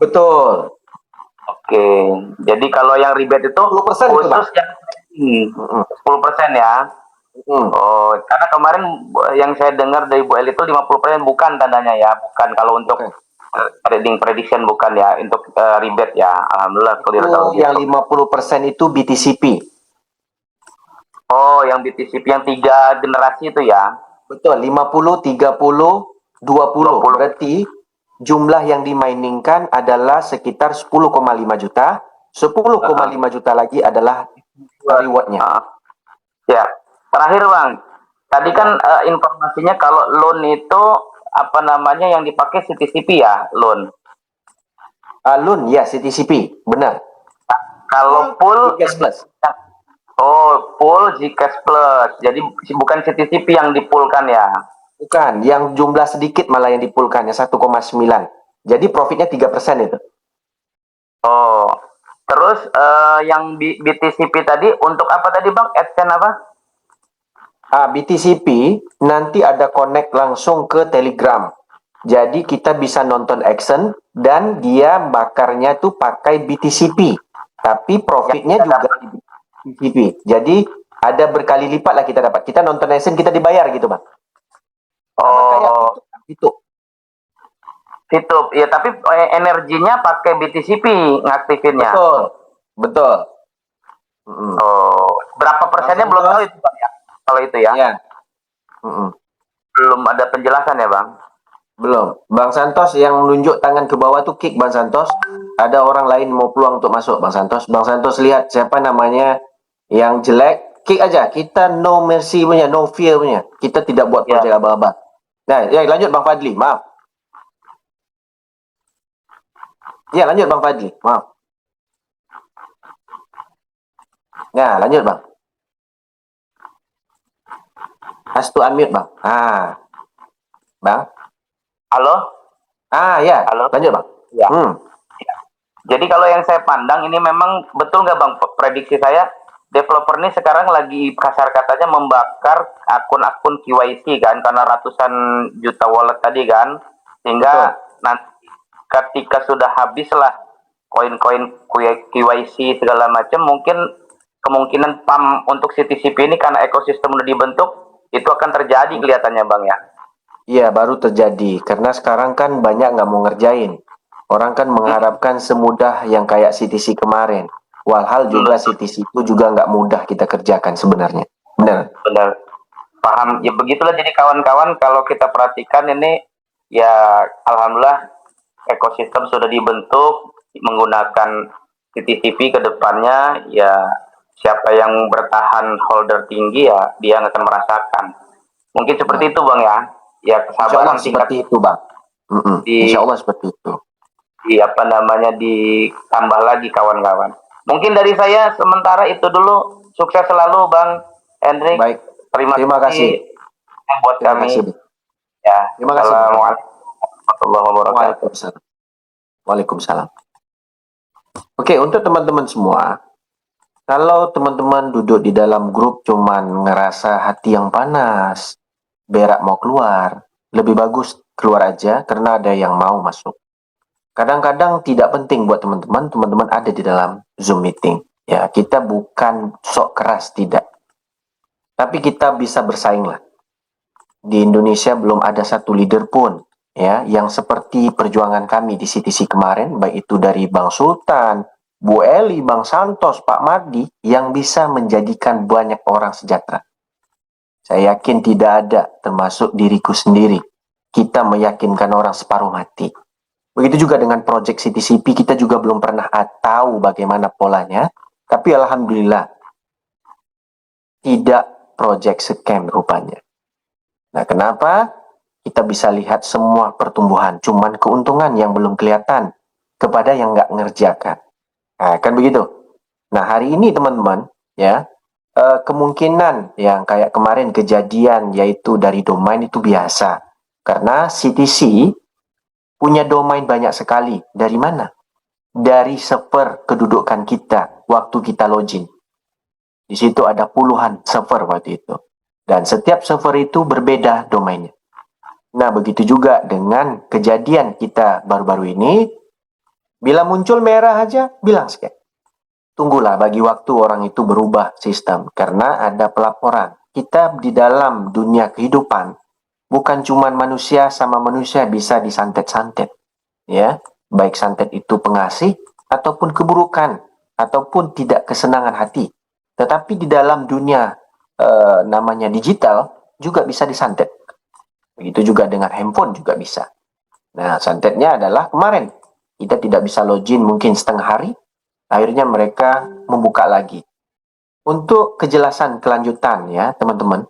Speaker 1: Betul.
Speaker 4: Oke. Jadi kalau yang rebate itu
Speaker 1: 10% itu, Bang.
Speaker 4: khusus yang
Speaker 1: Mm-mm.
Speaker 4: 10% ya.
Speaker 1: Mm.
Speaker 4: Oh, karena kemarin yang saya dengar dari Bu Eli itu 50% bukan tandanya ya, bukan kalau untuk
Speaker 1: Oke.
Speaker 4: trading prediction bukan ya, untuk rebate ya. Alhamdulillah kalau
Speaker 1: Itu yang
Speaker 4: gitu.
Speaker 1: 50% itu BTCP.
Speaker 4: Oh, yang BTCP yang 3 generasi itu ya.
Speaker 1: Betul, 50, 30, 20.
Speaker 4: 20.
Speaker 1: Berarti jumlah yang diminingkan adalah sekitar 10,5 juta. 10,5 juta lagi adalah rewardnya.
Speaker 4: Ya, terakhir Bang. Tadi kan informasinya kalau loan itu apa namanya yang dipakai CTCP ya, loan.
Speaker 1: Loan, ya, CTCP. Benar.
Speaker 4: Kalau pool
Speaker 1: Cash Plus.
Speaker 4: oh, pool Gcash Plus. Jadi bukan CTCP yang dipulkan ya.
Speaker 1: Bukan, yang jumlah sedikit malah yang dipulkannya 1,9. Jadi profitnya 3% itu.
Speaker 4: Oh. Terus yang BTCP tadi untuk apa tadi Bang? AdSense apa?
Speaker 1: BTCP nanti ada connect langsung ke Telegram. Jadi kita bisa nonton action dan dia bakarnya tuh pakai BTCP. Tapi profitnya juga di BTCP. Jadi ada berkali lipat lah kita dapat. Kita nonton action kita dibayar gitu, Bang. Sama kayak itu.
Speaker 4: Situ, ya tapi energinya pakai BTCP ngaktifinnya.
Speaker 1: Betul. Betul.
Speaker 4: Oh, berapa persennya belum tahu itu Bang ya? Kalau itu ya.
Speaker 1: Ya.
Speaker 4: Belum ada penjelasan ya Bang.
Speaker 1: Belum. Bang Santos yang nunjuk tangan ke bawah tuh kick Bang Santos. Ada orang lain mau peluang untuk masuk Bang Santos. Bang Santos lihat siapa namanya yang jelek, kick aja. Kita no mercy punya, no fear punya. Kita tidak buat project aba-aba. Nah, ya lanjut Bang Fadli, maaf. Ya, lanjut Bang Fadli, maaf. Nah, lanjut Bang. Has to unmute Bang. Bang.
Speaker 4: Halo?
Speaker 1: Ya.
Speaker 4: Halo?
Speaker 1: Lanjut Bang.
Speaker 4: Ya. Jadi kalau yang saya pandang ini memang betul nggak Bang prediksi saya developer ini sekarang lagi kasar katanya membakar akun-akun KYC kan karena ratusan juta wallet tadi kan sehingga nanti ketika sudah habis lah koin-koin KYC segala macam mungkin kemungkinan PAM untuk CTCP ini karena ekosistem udah dibentuk itu akan terjadi kelihatannya Bang ya.
Speaker 1: Iya, baru terjadi. Karena sekarang kan banyak nggak mau ngerjain. Orang kan mengharapkan semudah yang kayak CTC kemarin. Walhal juga CTC itu juga nggak mudah kita kerjakan sebenarnya. Benar.
Speaker 4: Benar. Paham. Ya begitulah jadi kawan-kawan kalau kita perhatikan ini ya alhamdulillah ekosistem sudah dibentuk menggunakan CTCP ke depannya ya siapa yang bertahan holder tinggi ya dia akan merasakan. Mungkin seperti itu Bang ya. Ya kesabaran
Speaker 1: seperti itu Bang. Insya Allah seperti itu.
Speaker 4: Apa namanya ditambah lagi kawan-kawan. Mungkin dari saya sementara itu dulu. Sukses selalu Bang Hendrik.
Speaker 1: Baik.
Speaker 4: Terima kasih buat
Speaker 1: Terima
Speaker 4: kami.
Speaker 1: kasih.
Speaker 4: Ya.
Speaker 1: Terima kasih.
Speaker 4: Assalamualaikum warahmatullahi wabarakatuh.
Speaker 1: Waalaikumsalam. Oke, untuk teman-teman semua, kalau teman-teman duduk di dalam grup cuman ngerasa hati yang panas, berak mau keluar, lebih bagus keluar aja karena ada yang mau masuk. Kadang-kadang tidak penting buat teman-teman, teman-teman ada di dalam Zoom meeting. Ya, kita bukan sok keras, tidak. Tapi kita bisa bersaing lah. Di Indonesia belum ada satu leader pun ya yang seperti perjuangan kami di CTC kemarin, baik itu dari Bang Sultan, Bu Eli, Bang Santos, Pak Mardi, yang bisa menjadikan banyak orang sejahtera. Saya yakin tidak ada, termasuk diriku sendiri. Kita meyakinkan orang separuh mati. Begitu juga dengan project CTCP, kita juga belum pernah tahu bagaimana polanya. Tapi alhamdulillah, tidak project scam rupanya. Nah, kenapa? Kita bisa lihat semua pertumbuhan, cuman keuntungan yang belum kelihatan kepada yang nggak ngerjakan. Nah, kan begitu. Nah, hari ini teman-teman, ya, kemungkinan yang kayak kemarin kejadian yaitu dari domain itu biasa. Karena CTC punya domain banyak sekali. Dari mana? Dari server kedudukan kita. waktu kita login. Di situ ada puluhan server waktu itu. Dan setiap server itu berbeda domainnya. Nah, begitu juga dengan kejadian kita baru-baru ini. Bila muncul merah aja, bilang sekali. Tunggulah bagi waktu orang itu berubah sistem. Karena ada pelaporan. Kita di dalam dunia kehidupan, bukan cuma manusia sama manusia bisa disantet-santet. Ya, baik santet itu pengasih, ataupun keburukan, ataupun tidak kesenangan hati. Tetapi di dalam dunia namanya digital, juga bisa disantet. Begitu juga dengan handphone juga bisa. Nah, santetnya adalah kemarin. Kita tidak bisa login mungkin setengah hari. Akhirnya mereka membuka lagi. Untuk kejelasan kelanjutan ya, teman-teman.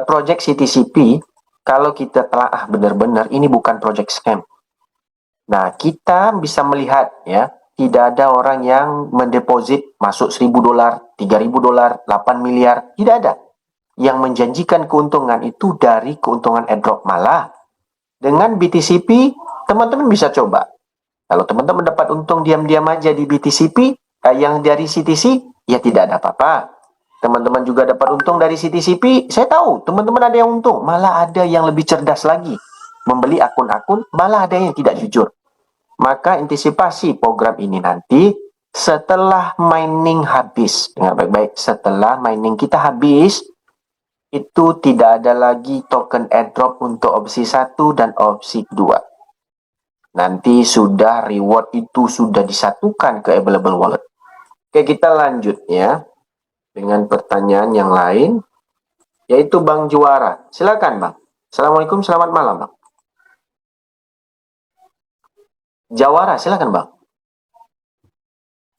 Speaker 1: Project CTCP, kalau kita telaah benar-benar, ini bukan project scam. Nah, kita bisa melihat ya, tidak ada orang yang mendeposit masuk $1.000, $3.000, 8 miliar. Tidak ada. Yang menjanjikan keuntungan itu dari keuntungan airdrop. Malah, dengan BTCP, teman-teman bisa coba. Kalau teman-teman dapat untung diam-diam aja di BTCP, yang dari CTC, ya tidak ada apa-apa. Teman-teman juga dapat untung dari CTCP, saya tahu teman-teman ada yang untung. Malah ada yang lebih cerdas lagi. Membeli akun-akun, malah ada yang tidak jujur. Maka antisipasi program ini nanti setelah mining habis. Dengar baik-baik, setelah mining kita habis, itu tidak ada lagi token airdrop untuk opsi 1 dan opsi 2. Nanti sudah reward itu sudah disatukan ke available wallet. Oke, kita lanjut ya dengan pertanyaan yang lain, yaitu Bang Juara. Silakan Bang. Assalamualaikum, selamat malam Bang. Jawara, silakan Bang.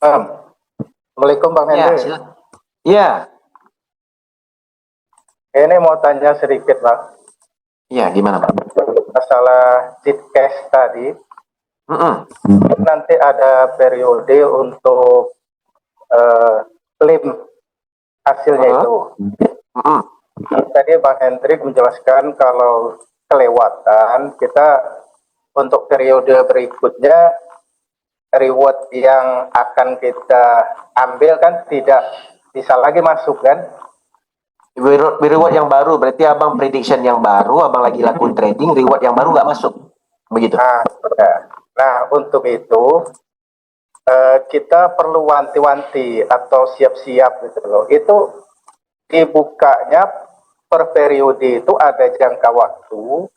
Speaker 5: Assalamualaikum Bang
Speaker 1: Ya,
Speaker 5: Henry.
Speaker 1: silakan. Ya,
Speaker 5: Ini mau tanya sedikit Bang.
Speaker 1: ya gimana Bang?
Speaker 5: Masalah cheat cash tadi, nanti ada periode untuk klaim hasilnya itu. Tadi Bang Hendrik menjelaskan kalau kelewatan, kita untuk periode berikutnya reward yang akan kita ambil kan tidak bisa lagi masuk kan?
Speaker 1: Reward yang baru, berarti abang prediction yang baru, abang lagi lakukan trading, reward yang baru nggak masuk, begitu?
Speaker 5: Nah, untuk itu kita perlu wanti-wanti atau siap-siap gitu loh. Itu dibukanya per periode itu ada jangka waktu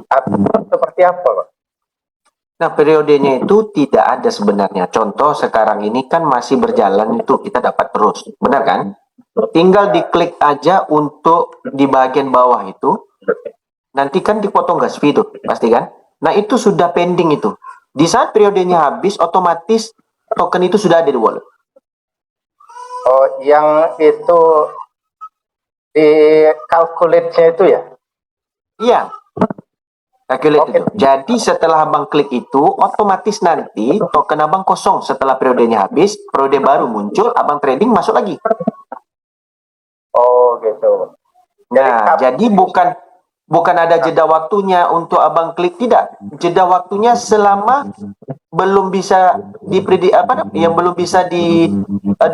Speaker 5: atau seperti apa, Pak?
Speaker 1: Nah, periodenya itu tidak ada sebenarnya. Contoh sekarang ini kan masih berjalan itu kita dapat terus, benar kan? Tinggal diklik aja untuk di bagian bawah itu, nanti kan dipotong gas fee itu, pasti kan? Nah, itu sudah pending itu. Di saat periodenya habis, otomatis token itu sudah ada di wallet.
Speaker 5: Oh, yang itu di calculate-nya itu ya?
Speaker 1: Iya. Calculate itu. Jadi setelah abang klik itu, otomatis nanti token abang kosong setelah periodenya habis, periode baru muncul, abang trading masuk lagi.
Speaker 5: Oh, gitu.
Speaker 1: Nah, jadi bukan ada jeda waktunya untuk abang klik, tidak. Jeda waktunya selama belum bisa yang belum bisa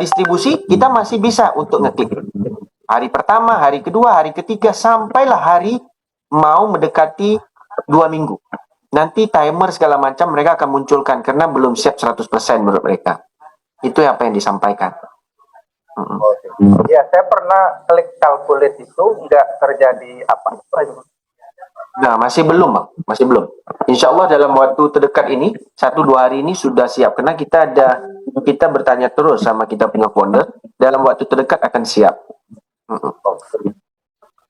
Speaker 1: distribusi, kita masih bisa untuk ngeklik. Hari pertama, hari kedua, hari ketiga, sampailah hari mau mendekati 2 minggu. Nanti timer segala macam mereka akan munculkan karena belum siap 100% menurut mereka. Itu apa yang disampaikan.
Speaker 5: Ya, saya pernah klik calculate itu nggak terjadi apa-apa.
Speaker 1: Nah, masih belum Bang, masih belum. Insya Allah dalam waktu terdekat ini, 1-2 hari ini sudah siap. Karena kita bertanya terus sama kita punya founder, dalam waktu terdekat akan siap.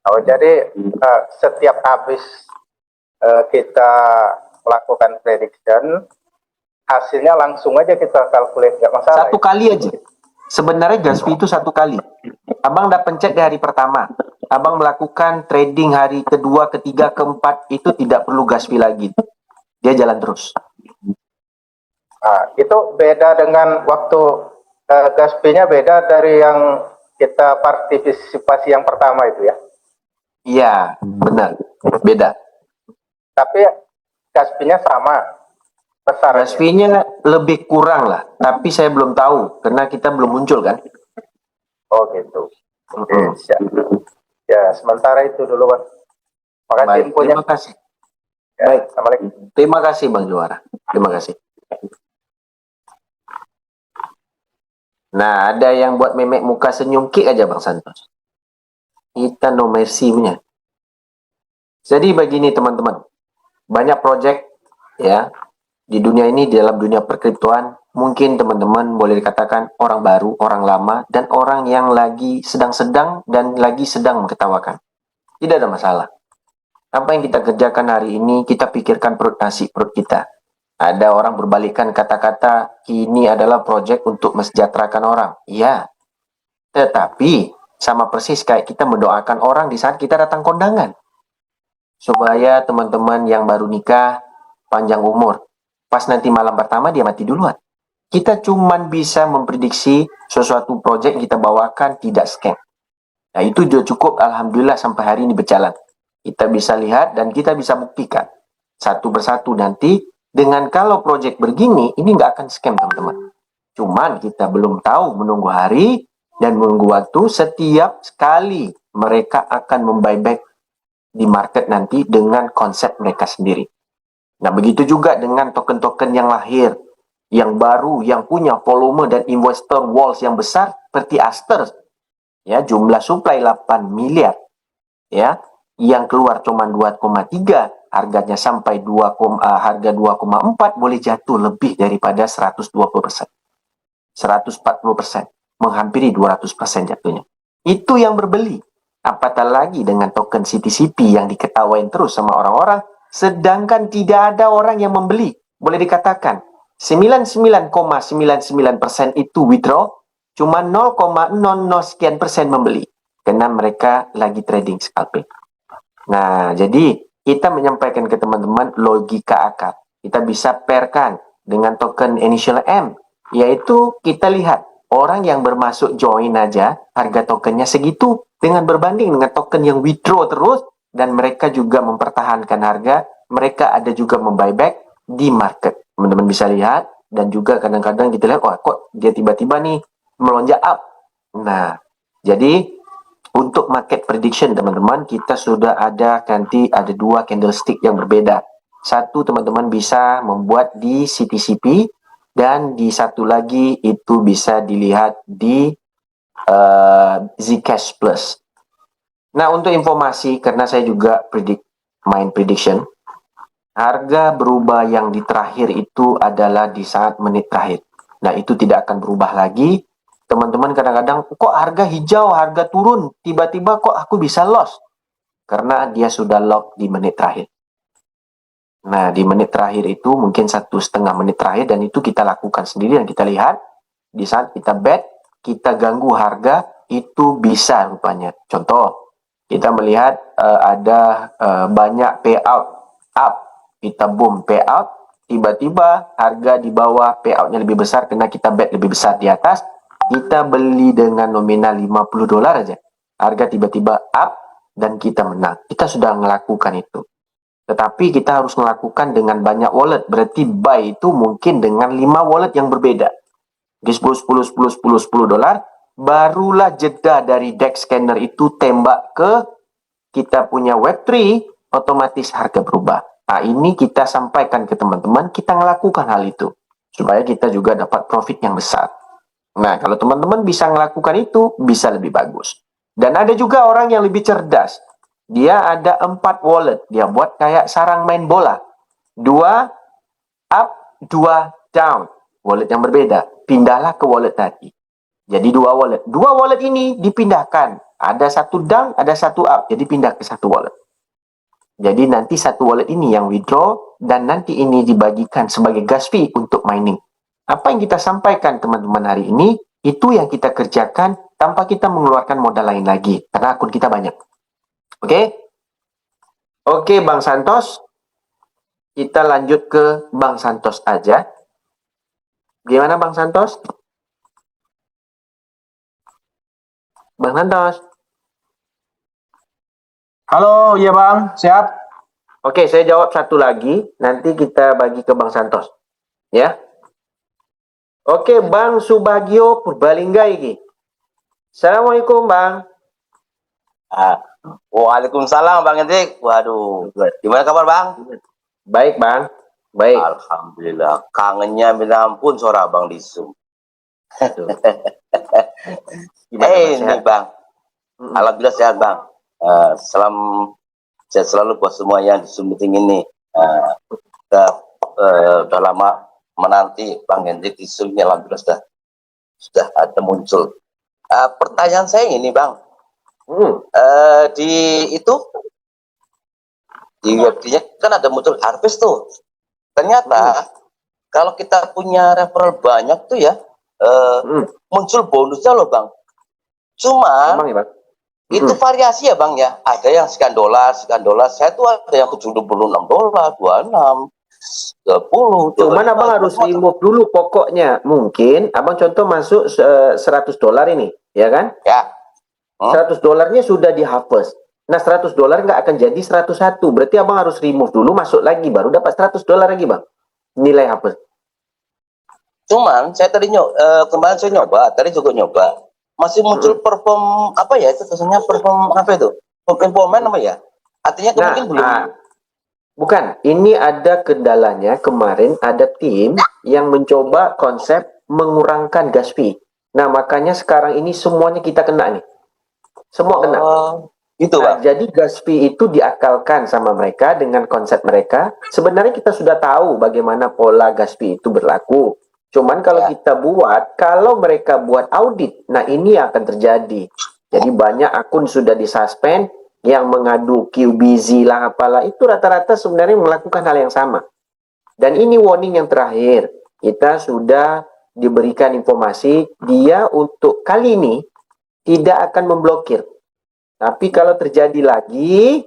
Speaker 5: Oh, jadi setiap habis kita melakukan prediction, hasilnya langsung aja kita calculate, nggak masalah.
Speaker 1: Satu kali aja. Sebenarnya gas fee itu 1 kali. Abang udah pencet di hari pertama. Abang melakukan trading hari kedua, ketiga, keempat, itu tidak perlu gas fee lagi. Dia jalan terus.
Speaker 5: Nah, itu beda dengan waktu gas fee-nya beda dari yang kita partisipasi yang pertama itu ya?
Speaker 1: Iya, benar. Beda.
Speaker 5: Tapi gas fee-nya sama. besar.
Speaker 2: Gas fee-nya lebih kurang lah, tapi saya belum tahu karena kita belum muncul kan.
Speaker 5: Oh gitu. Oke,
Speaker 2: Mm-mm.
Speaker 5: siap. Ya, sementara itu dulu, Bang. Makasih
Speaker 2: Baik,
Speaker 5: infonya.
Speaker 2: terima kasih.
Speaker 5: Ya,
Speaker 2: Baik,
Speaker 5: Assalamualaikum.
Speaker 2: terima kasih Bang Juara. Terima kasih. Nah, ada yang buat memek muka senyum kik aja Bang Santos. Kita no mercy punya. Jadi begini teman-teman, banyak project ya di dunia ini, di dalam dunia perkriptoan, mungkin teman-teman boleh dikatakan orang baru, orang lama, dan orang yang lagi sedang-sedang dan lagi sedang mengetawakan. Tidak ada masalah. Apa yang kita kerjakan hari ini, kita pikirkan perut nasi perut kita. Ada orang berbalikan kata-kata, ini adalah project untuk mesejahterakan orang. Iya, tetapi sama persis kayak kita mendoakan orang di saat kita datang kondangan. Supaya teman-teman yang baru nikah, panjang umur. Pas nanti malam pertama dia mati duluan. Kita cuman bisa memprediksi sesuatu project yang kita bawakan tidak scam. Nah itu sudah cukup, alhamdulillah sampai hari ini berjalan. Kita bisa lihat dan kita bisa buktikan satu persatu nanti dengan kalau project begini, ini nggak akan scam teman-teman. Cuman kita belum tahu, menunggu hari dan menunggu waktu. Setiap sekali mereka akan membuyback di market nanti dengan konsep mereka sendiri. Nah begitu juga dengan token-token yang lahir, yang baru, yang punya volume dan investor walls yang besar seperti Aster, ya jumlah supply 8 miliar, ya yang keluar cuma 2,3, harganya sampai harga 2,4 boleh jatuh lebih daripada 120%, 140%, menghampiri 200% jatuhnya. Itu yang berbeli. Apatah lagi dengan token CTCP yang diketawain terus sama orang-orang, sedangkan tidak ada orang yang membeli. Boleh dikatakan 99,99% itu withdraw, cuma 0,00 sekian persen membeli. Karena mereka lagi trading scalping. Nah, jadi kita menyampaikan ke teman-teman logika akar. Kita bisa pairkan dengan token initial M, yaitu kita lihat orang yang bermasuk join aja, harga tokennya segitu dengan berbanding dengan token yang withdraw terus dan mereka juga mempertahankan harga, mereka ada juga membuyback di market. Teman-teman bisa lihat dan juga kadang-kadang kita lihat, wah kok dia tiba-tiba nih melonjak up. Nah, jadi untuk market prediction teman-teman, kita sudah ada nanti ada 2 candlestick yang berbeda. Satu teman-teman bisa membuat di CTCP dan di satu lagi itu bisa dilihat di Zcash Plus. Nah untuk informasi, karena saya juga main prediction, harga berubah yang di terakhir itu adalah di saat menit terakhir. Nah itu tidak akan berubah lagi. Teman-teman kadang-kadang kok harga hijau, harga turun, tiba-tiba kok aku bisa loss? Karena dia sudah lock di menit terakhir. Nah di menit terakhir itu mungkin 1,5 menit terakhir dan itu kita lakukan sendiri dan kita lihat di saat kita bet, kita ganggu harga itu bisa rupanya. Contoh, kita melihat ada banyak payout up, kita boom payout, tiba-tiba harga di bawah payoutnya lebih besar karena kita bet lebih besar di atas, kita beli dengan nominal 50 dolar aja, harga tiba-tiba up dan kita menang. Kita sudah melakukan itu. Tetapi kita harus melakukan dengan banyak wallet, berarti buy itu mungkin dengan 5 wallet yang berbeda. Di 10 dolar, barulah jeda dari DEX scanner itu tembak ke kita punya Web3, otomatis harga berubah. Nah ini kita sampaikan ke teman-teman, kita melakukan hal itu supaya kita juga dapat profit yang besar. Nah kalau teman-teman bisa melakukan itu, bisa lebih bagus. Dan ada juga orang yang lebih cerdas. Dia ada 4 wallet, dia buat kayak sarang main bola. 2 up, 2 down. Wallet yang berbeda. Pindahlah ke wallet tadi. Jadi 2 wallet. 2 wallet ini dipindahkan. Ada 1 down, ada 1 up. Jadi pindah ke 1 wallet. Jadi nanti 1 wallet ini yang withdraw dan nanti ini dibagikan sebagai gas fee untuk mining. Apa yang kita sampaikan teman-teman hari ini, itu yang kita kerjakan tanpa kita mengeluarkan modal lain lagi. Karena akun kita banyak. Oke? Oke Bang Santos. Kita lanjut ke Bang Santos aja. Gimana Bang Santos? Bang Santos.
Speaker 3: Halo, iya Bang, siap?
Speaker 2: Oke, saya jawab satu lagi. Nanti kita bagi ke Bang Santos. Ya. Oke, Bang Subagio Purbalingga iki. Assalamualaikum, Bang.
Speaker 6: Waalaikumsalam Bang Hendrik. Waduh, gimana kabar Bang?
Speaker 2: Baik, Bang. Baik.
Speaker 6: Alhamdulillah, kangennya minta ampun suara Bang di Zoom.
Speaker 2: Gimana, Bang?
Speaker 6: Ini
Speaker 2: Sehat?
Speaker 6: Bang,
Speaker 2: Mm-mm.
Speaker 6: alhamdulillah sehat Bang. Salam sehat selalu buat semua yang di Zoom meeting ini. Kita udah lama menanti Bang Hendrik di Zoom, alhamdulillah sudah ada muncul. Pertanyaan saya ini Bang, di itu di webnya kan ada muncul harvest tuh. Ternyata kalau kita punya referral banyak tuh ya, muncul bonusnya loh Bang. Cuma
Speaker 2: Emang ya, Bang?
Speaker 6: itu variasi ya Bang ya. Ada yang sekian dolar. Saya tuh ada yang $76, 26, 30.
Speaker 2: Cuman Abang harus remove dulu pokoknya. Mungkin Abang contoh masuk $100 ini, ya kan?
Speaker 6: Ya.
Speaker 2: $100-nya sudah di harvest. Nah, $100 nggak akan jadi 101. Berarti Abang harus remove dulu, masuk lagi, baru dapat $100 lagi, Bang. Nilai harvest.
Speaker 6: Cuman saya tadi kemarin saya nyoba, tadi juga nyoba. Masih muncul perform apa ya itu biasanya perform apa itu? Performance apa ya? Artinya mungkin belum.
Speaker 2: Bukan, ini ada kendalanya. Kemarin ada tim yang mencoba konsep mengurangkan gas fee. Nah, makanya sekarang ini semuanya kita kena nih. Semua kena.
Speaker 6: Gitu, Bang.
Speaker 2: Jadi gas fee itu diakalkan sama mereka dengan konsep mereka. Sebenarnya kita sudah tahu bagaimana pola gas fee itu berlaku. Cuman kalau kita buat, kalau mereka buat audit, nah ini yang akan terjadi. Jadi banyak akun sudah disuspend, yang mengadu QBZ lah apalah, itu rata-rata sebenarnya melakukan hal yang sama. Dan ini warning yang terakhir. Kita sudah diberikan informasi, dia untuk kali ini tidak akan memblokir. Tapi kalau terjadi lagi,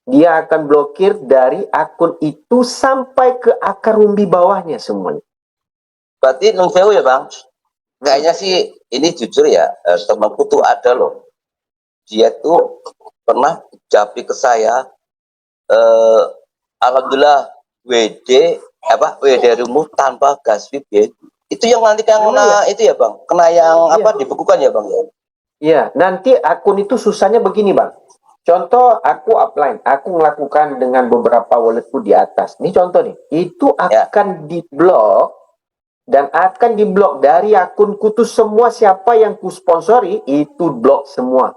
Speaker 2: dia akan blokir dari akun itu sampai ke akar umbi bawahnya semuanya.
Speaker 6: Berarti nunggu ya Bang? Kayaknya sih ini jujur ya, temanku tuh ada loh. Dia tuh pernah japri ke saya, alhamdulillah WD remove tanpa gas fee. Itu yang nanti kena itu ya Bang, kena yang dibekukan ya Bang ya?
Speaker 2: Iya, nanti akun itu susahnya begini Bang. Contoh aku upline, aku melakukan dengan beberapa walletku di atas. Ini contoh nih, itu akan diblok dan akan diblok dari akunku tuh semua siapa yang ku sponsori itu blok semua.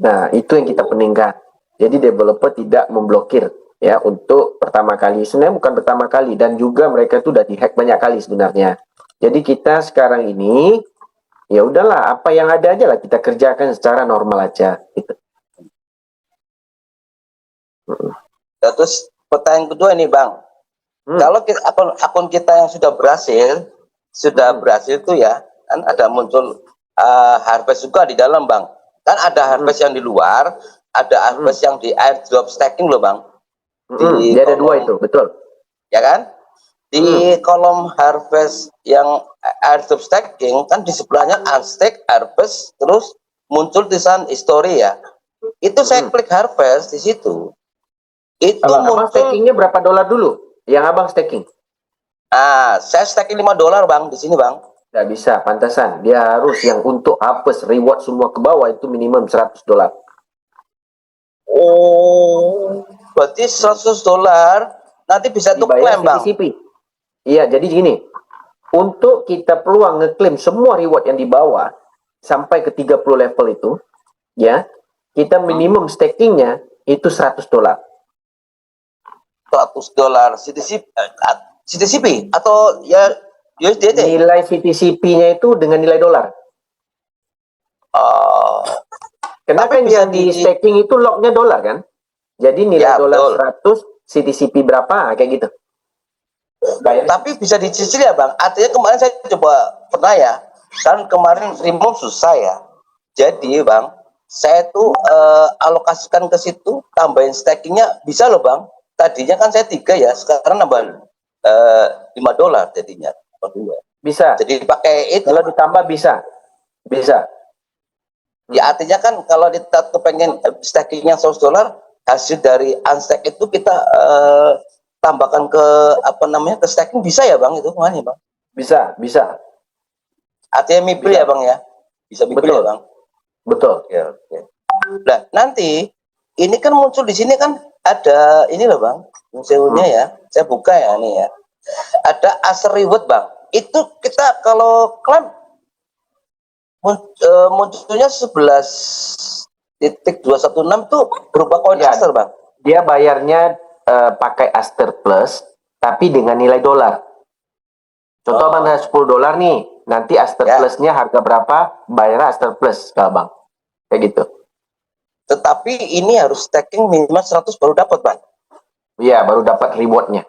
Speaker 2: Nah, itu yang kita peningkat. Jadi developer tidak memblokir ya untuk pertama kali. Sebenarnya bukan pertama kali dan juga mereka itu udah dihack banyak kali sebenarnya. Jadi kita sekarang ini ya udahlah apa yang ada aja lah kita kerjakan secara normal aja gitu.
Speaker 6: Terus pertanyaan kedua ini Bang. Kalau akun kita yang sudah berhasil tuh ya, kan ada muncul harvest juga di dalam Bang. Kan ada harvest yang di luar, ada harvest yang di airdrop stacking loh Bang.
Speaker 2: Dia ada dua itu, betul.
Speaker 6: Ya kan? Di kolom harvest yang airdrop stacking kan di sebelahnya unstack harvest terus muncul tulisan history ya. Itu saya klik harvest di situ. Itu
Speaker 2: Abang stackingnya berapa dolar dulu? Yang abang staking?
Speaker 6: Saya staking $5 Bang di sini Bang.
Speaker 2: Nggak bisa, pantasan. Dia harus yang untuk harvest reward semua ke bawah itu minimum $100.
Speaker 6: Oh, berarti $100 nanti bisa tuh klaim Bang.
Speaker 2: CTCP. Iya, jadi gini. Untuk kita peluang ngeklaim semua reward yang di bawah sampai ke 30 level itu, ya, kita minimum stakingnya itu $100.
Speaker 6: $100 CTCP atau ya USDT?
Speaker 2: Nilai CTCP-nya itu dengan nilai dolar. Kenapa yang di staking itu locknya dolar kan? Jadi nilai dolar 100, CTCP berapa, kayak gitu.
Speaker 6: Tapi bisa dicicil ya Bang. Artinya kemarin saya coba pernah ya. Kan kemarin remove susah ya. Jadi Bang, saya tuh alokasikan ke situ, tambahin stakingnya bisa loh Bang. Tadinya kan saya 3 ya, sekarang nambah $5 jadinya.
Speaker 2: Bisa.
Speaker 6: Jadi pakai itu.
Speaker 2: Kalau ditambah bisa. Bisa.
Speaker 6: Ya artinya kan kalau kita kepengen stakingnya $100, hasil dari unstack itu kita ditambahkan ke apa namanya ke staking bisa ya bang itu mana bang?
Speaker 2: Bisa, bisa.
Speaker 6: Artinya MIBRI
Speaker 2: Bisa.
Speaker 6: ya bang ya? Bisa MIBRI
Speaker 2: Betul.
Speaker 6: ya bang?
Speaker 2: Betul.
Speaker 6: Oke, oke. Nah nanti ini kan muncul di sini kan ada ini loh bang, museumnya ya. Saya buka ya nih ya. Ada Acer Reward bang. Itu kita kalau klaim munculnya 11.216 tuh berupa koin
Speaker 2: Ya.
Speaker 6: Acer bang.
Speaker 2: Dia bayarnya pakai Aster Plus, tapi dengan nilai dolar. Contoh Bang, ada $10 nih. Nanti Aster
Speaker 6: Ya.
Speaker 2: Plus-nya harga berapa? Bayar Aster Plus ke Abang. Kayak gitu.
Speaker 6: Tetapi ini harus staking minimal 100 baru dapat bang.
Speaker 2: Iya, baru dapat reward-nya.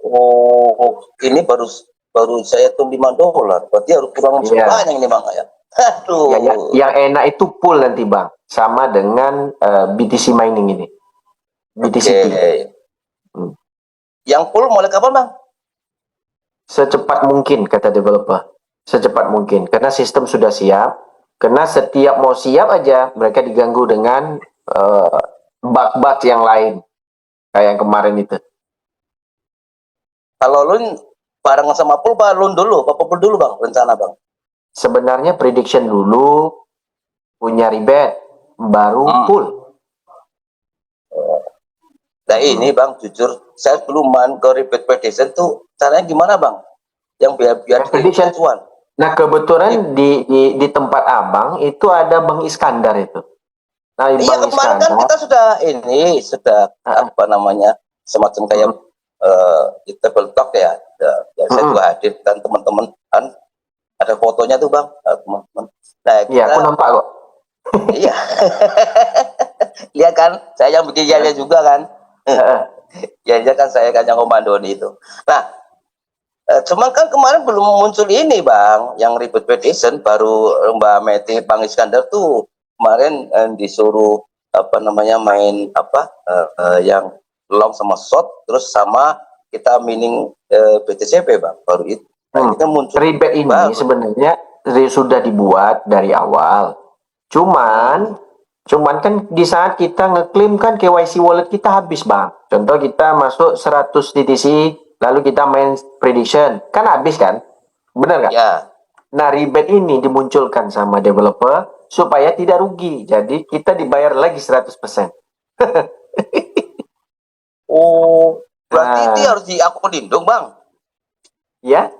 Speaker 6: Oh, ini baru saya tuh $5. Berarti harus kurang
Speaker 2: Iya.
Speaker 6: banyak ini bang ya. Aduh.
Speaker 2: Ya, yang enak itu pool nanti Bang. Sama dengan BTC mining ini. BTCP.
Speaker 6: Oke.
Speaker 2: Hmm.
Speaker 6: Yang full mulai kapan bang?
Speaker 2: Secepat mungkin, kata developer. Secepat mungkin. Karena sistem sudah siap. Karena setiap mau siap aja, mereka diganggu dengan bug-bug yang lain. Kayak yang kemarin itu.
Speaker 6: Kalau lu barengan sama pool, apa loan dulu? Apa pool dulu bang? Rencana bang?
Speaker 2: Sebenarnya prediction dulu, punya rebate, baru pool.
Speaker 6: Nah ini bang, jujur, saya belum main ke rebate prediction tuh, caranya gimana bang? Yang biar
Speaker 2: Prediction.
Speaker 6: cuan.
Speaker 2: Nah kebetulan di tempat abang itu ada Bang Iskandar itu. Nah di
Speaker 6: Iya
Speaker 2: Bang
Speaker 6: kemarin kan
Speaker 2: Iskandar,
Speaker 6: kita sudah apa namanya, semacam kayak kita talk ya. Saya juga hadir dan teman-teman kan ada fotonya tuh bang, teman-teman. Nah
Speaker 2: iya aku nampak kok.
Speaker 6: iya, lihat kan, saya yang bikin ya juga kan. Ya kan saya kan yang komandoni itu. Nah, cuman kan kemarin belum muncul ini bang, yang ribet petition baru Mbak Meti, Bang Iskandar tuh kemarin disuruh apa namanya main apa yang long sama short, terus sama kita mining BTCP bang, baru itu. Nah, ini kan muncul.
Speaker 2: Rebate ini
Speaker 6: baru.
Speaker 2: sebenarnya sudah dibuat dari awal. Cuman kan di saat kita ngeklaim kan KYC wallet kita habis bang. Contoh kita masuk 100 TTC, lalu kita main prediction, kan habis kan? Benar nggak?
Speaker 6: Ya.
Speaker 2: Nah rebate ini dimunculkan sama developer supaya tidak rugi. Jadi kita dibayar lagi 100%.
Speaker 6: Oh, berarti ini harus di akun Lindung bang?
Speaker 2: Ya?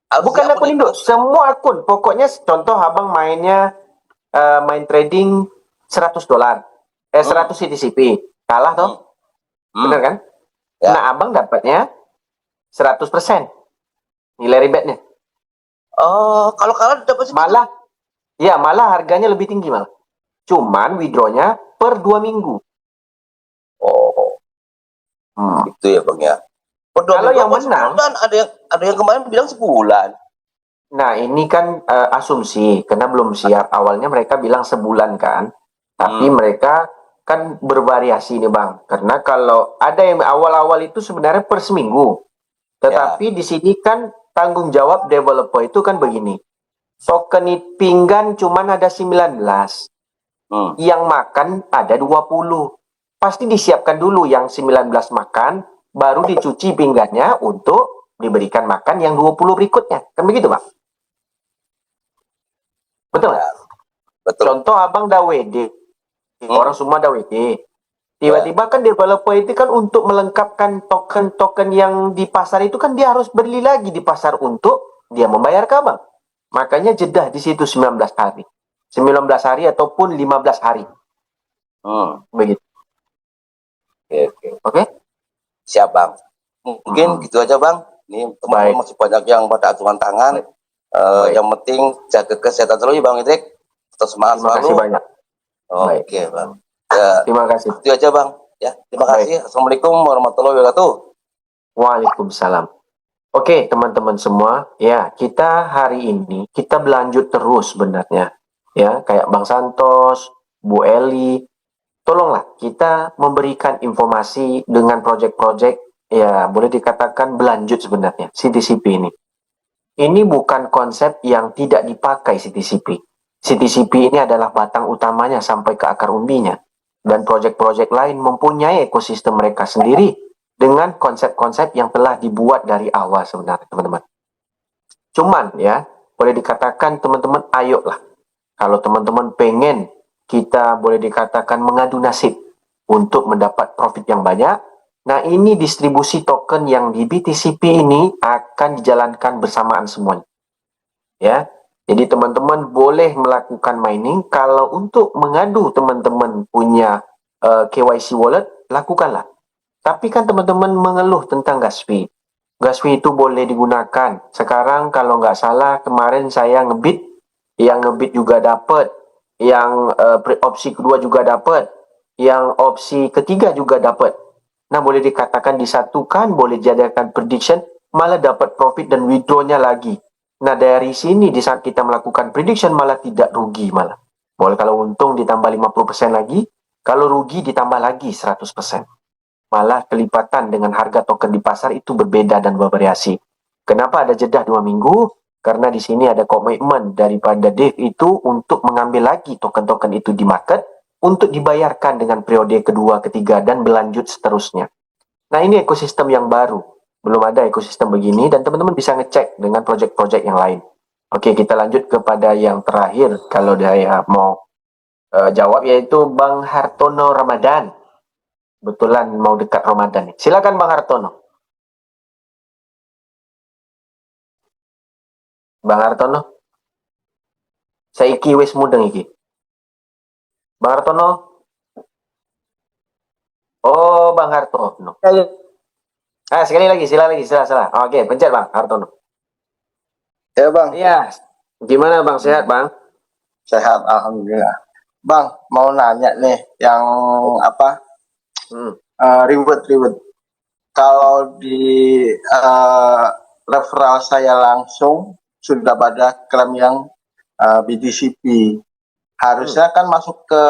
Speaker 6: Harus
Speaker 2: Bukan
Speaker 6: di
Speaker 2: akun Indo, semua akun. Pokoknya contoh abang mainnya main trading $100, 100 CTCP, kalah toh, bener kan?
Speaker 6: Ya.
Speaker 2: Nah abang dapatnya 100% nilai rebate-nya.
Speaker 6: Oh, kalau kalah dapat
Speaker 2: Malah harganya lebih tinggi malah. Cuman withdraw-nya per 2 minggu.
Speaker 6: Oh, itu ya bang ya.
Speaker 2: Kalau yang menang,
Speaker 6: ada yang kemarin bilang sebulan.
Speaker 2: nah ini kan asumsi karena belum siap. Awalnya mereka bilang sebulan kan, tapi mereka kan bervariasi nih bang. Karena kalau ada yang awal-awal itu sebenarnya per seminggu, tetapi di sini kan tanggung jawab developer itu kan begini. Token pinggan cuman ada 19, yang makan ada 20. Pasti disiapkan dulu yang 19 makan, baru dicuci pinggannya untuk diberikan makan yang 20 berikutnya. Kan begitu bang? Betul nggak?
Speaker 6: Betul.
Speaker 2: Contoh abang dah WD, orang semua dah WD. Tiba-tiba kan developer itu kan untuk melengkapkan token-token yang di pasar itu kan dia harus beli lagi di pasar untuk dia membayar ke abang. Makanya jeda di situ 19 hari. 19 hari ataupun 15 hari. Begitu. Oke?
Speaker 6: Siap bang. Mungkin gitu aja bang. Ini teman-teman masih banyak yang pada acungan tangan. Yang penting jaga kesehatan selalu ya bang Idrik. Tetap semangat
Speaker 2: Terima kasih banyak.
Speaker 6: Oke bang. Ya,
Speaker 2: terima kasih.
Speaker 6: Itu aja bang. Ya, terima kasih. Assalamualaikum warahmatullahi wabarakatuh.
Speaker 2: Waalaikumsalam. Oke teman-teman semua, ya kita hari ini kita berlanjut terus sebenarnya, ya kayak Bang Santos, Bu Eli, tolonglah kita memberikan informasi dengan proyek-proyek, ya boleh dikatakan berlanjut sebenarnya CTCP ini. Ini bukan konsep yang tidak dipakai CTCP. CTCP ini adalah batang utamanya sampai ke akar umbinya, dan proyek-proyek lain mempunyai ekosistem mereka sendiri dengan konsep-konsep yang telah dibuat dari awal sebenarnya, teman-teman. Cuman ya, boleh dikatakan teman-teman ayolah. Kalau teman-teman pengen kita boleh dikatakan mengadu nasib untuk mendapat profit yang banyak, nah ini distribusi token yang di BTCP ini akan dijalankan bersamaan semuanya. Ya, jadi teman-teman boleh melakukan mining. Kalau untuk mengadu teman-teman punya KYC wallet, lakukanlah. Tapi kan teman-teman mengeluh tentang gas fee. Gas fee itu boleh digunakan. Sekarang kalau nggak salah kemarin saya ngebit, yang ngebit juga dapat, yang opsi kedua juga dapat, yang opsi ketiga juga dapat. Nah boleh dikatakan disatukan, boleh jadikan prediction, malah dapat profit dan withdrawnya lagi. Nah dari sini di saat kita melakukan prediction malah tidak rugi malah. Boleh kalau untung ditambah 50% lagi, kalau rugi ditambah lagi 100%. Malah kelipatan dengan harga token di pasar itu berbeda dan bervariasi. Kenapa ada jeda 2 minggu? Karena di sini ada komitmen daripada Dave itu untuk mengambil lagi token-token itu di market untuk dibayarkan dengan periode kedua, ketiga, dan berlanjut seterusnya. Nah ini ekosistem yang baru. Belum ada ekosistem begini dan teman-teman bisa ngecek dengan project-project yang lain. Oke, kita lanjut kepada yang terakhir. Kalau saya mau jawab yaitu Bang Hartono Ramadan. Kebetulan mau dekat Ramadan nih. Silakan Bang Hartono. Bang Hartono. Saiki wis mudeng iki. Bang Hartono. Oh, Bang Hartono. Sekali lagi, sila. Oke, pencet Bang Hartono.
Speaker 5: Ya Bang,
Speaker 2: Iya. Gimana Bang, sehat Bang?
Speaker 5: sehat alhamdulillah. Bang, mau nanya nih yang apa? Ribet-ribet. Kalau di referral saya langsung sudah pada klaim yang BTCP. Harusnya kan masuk ke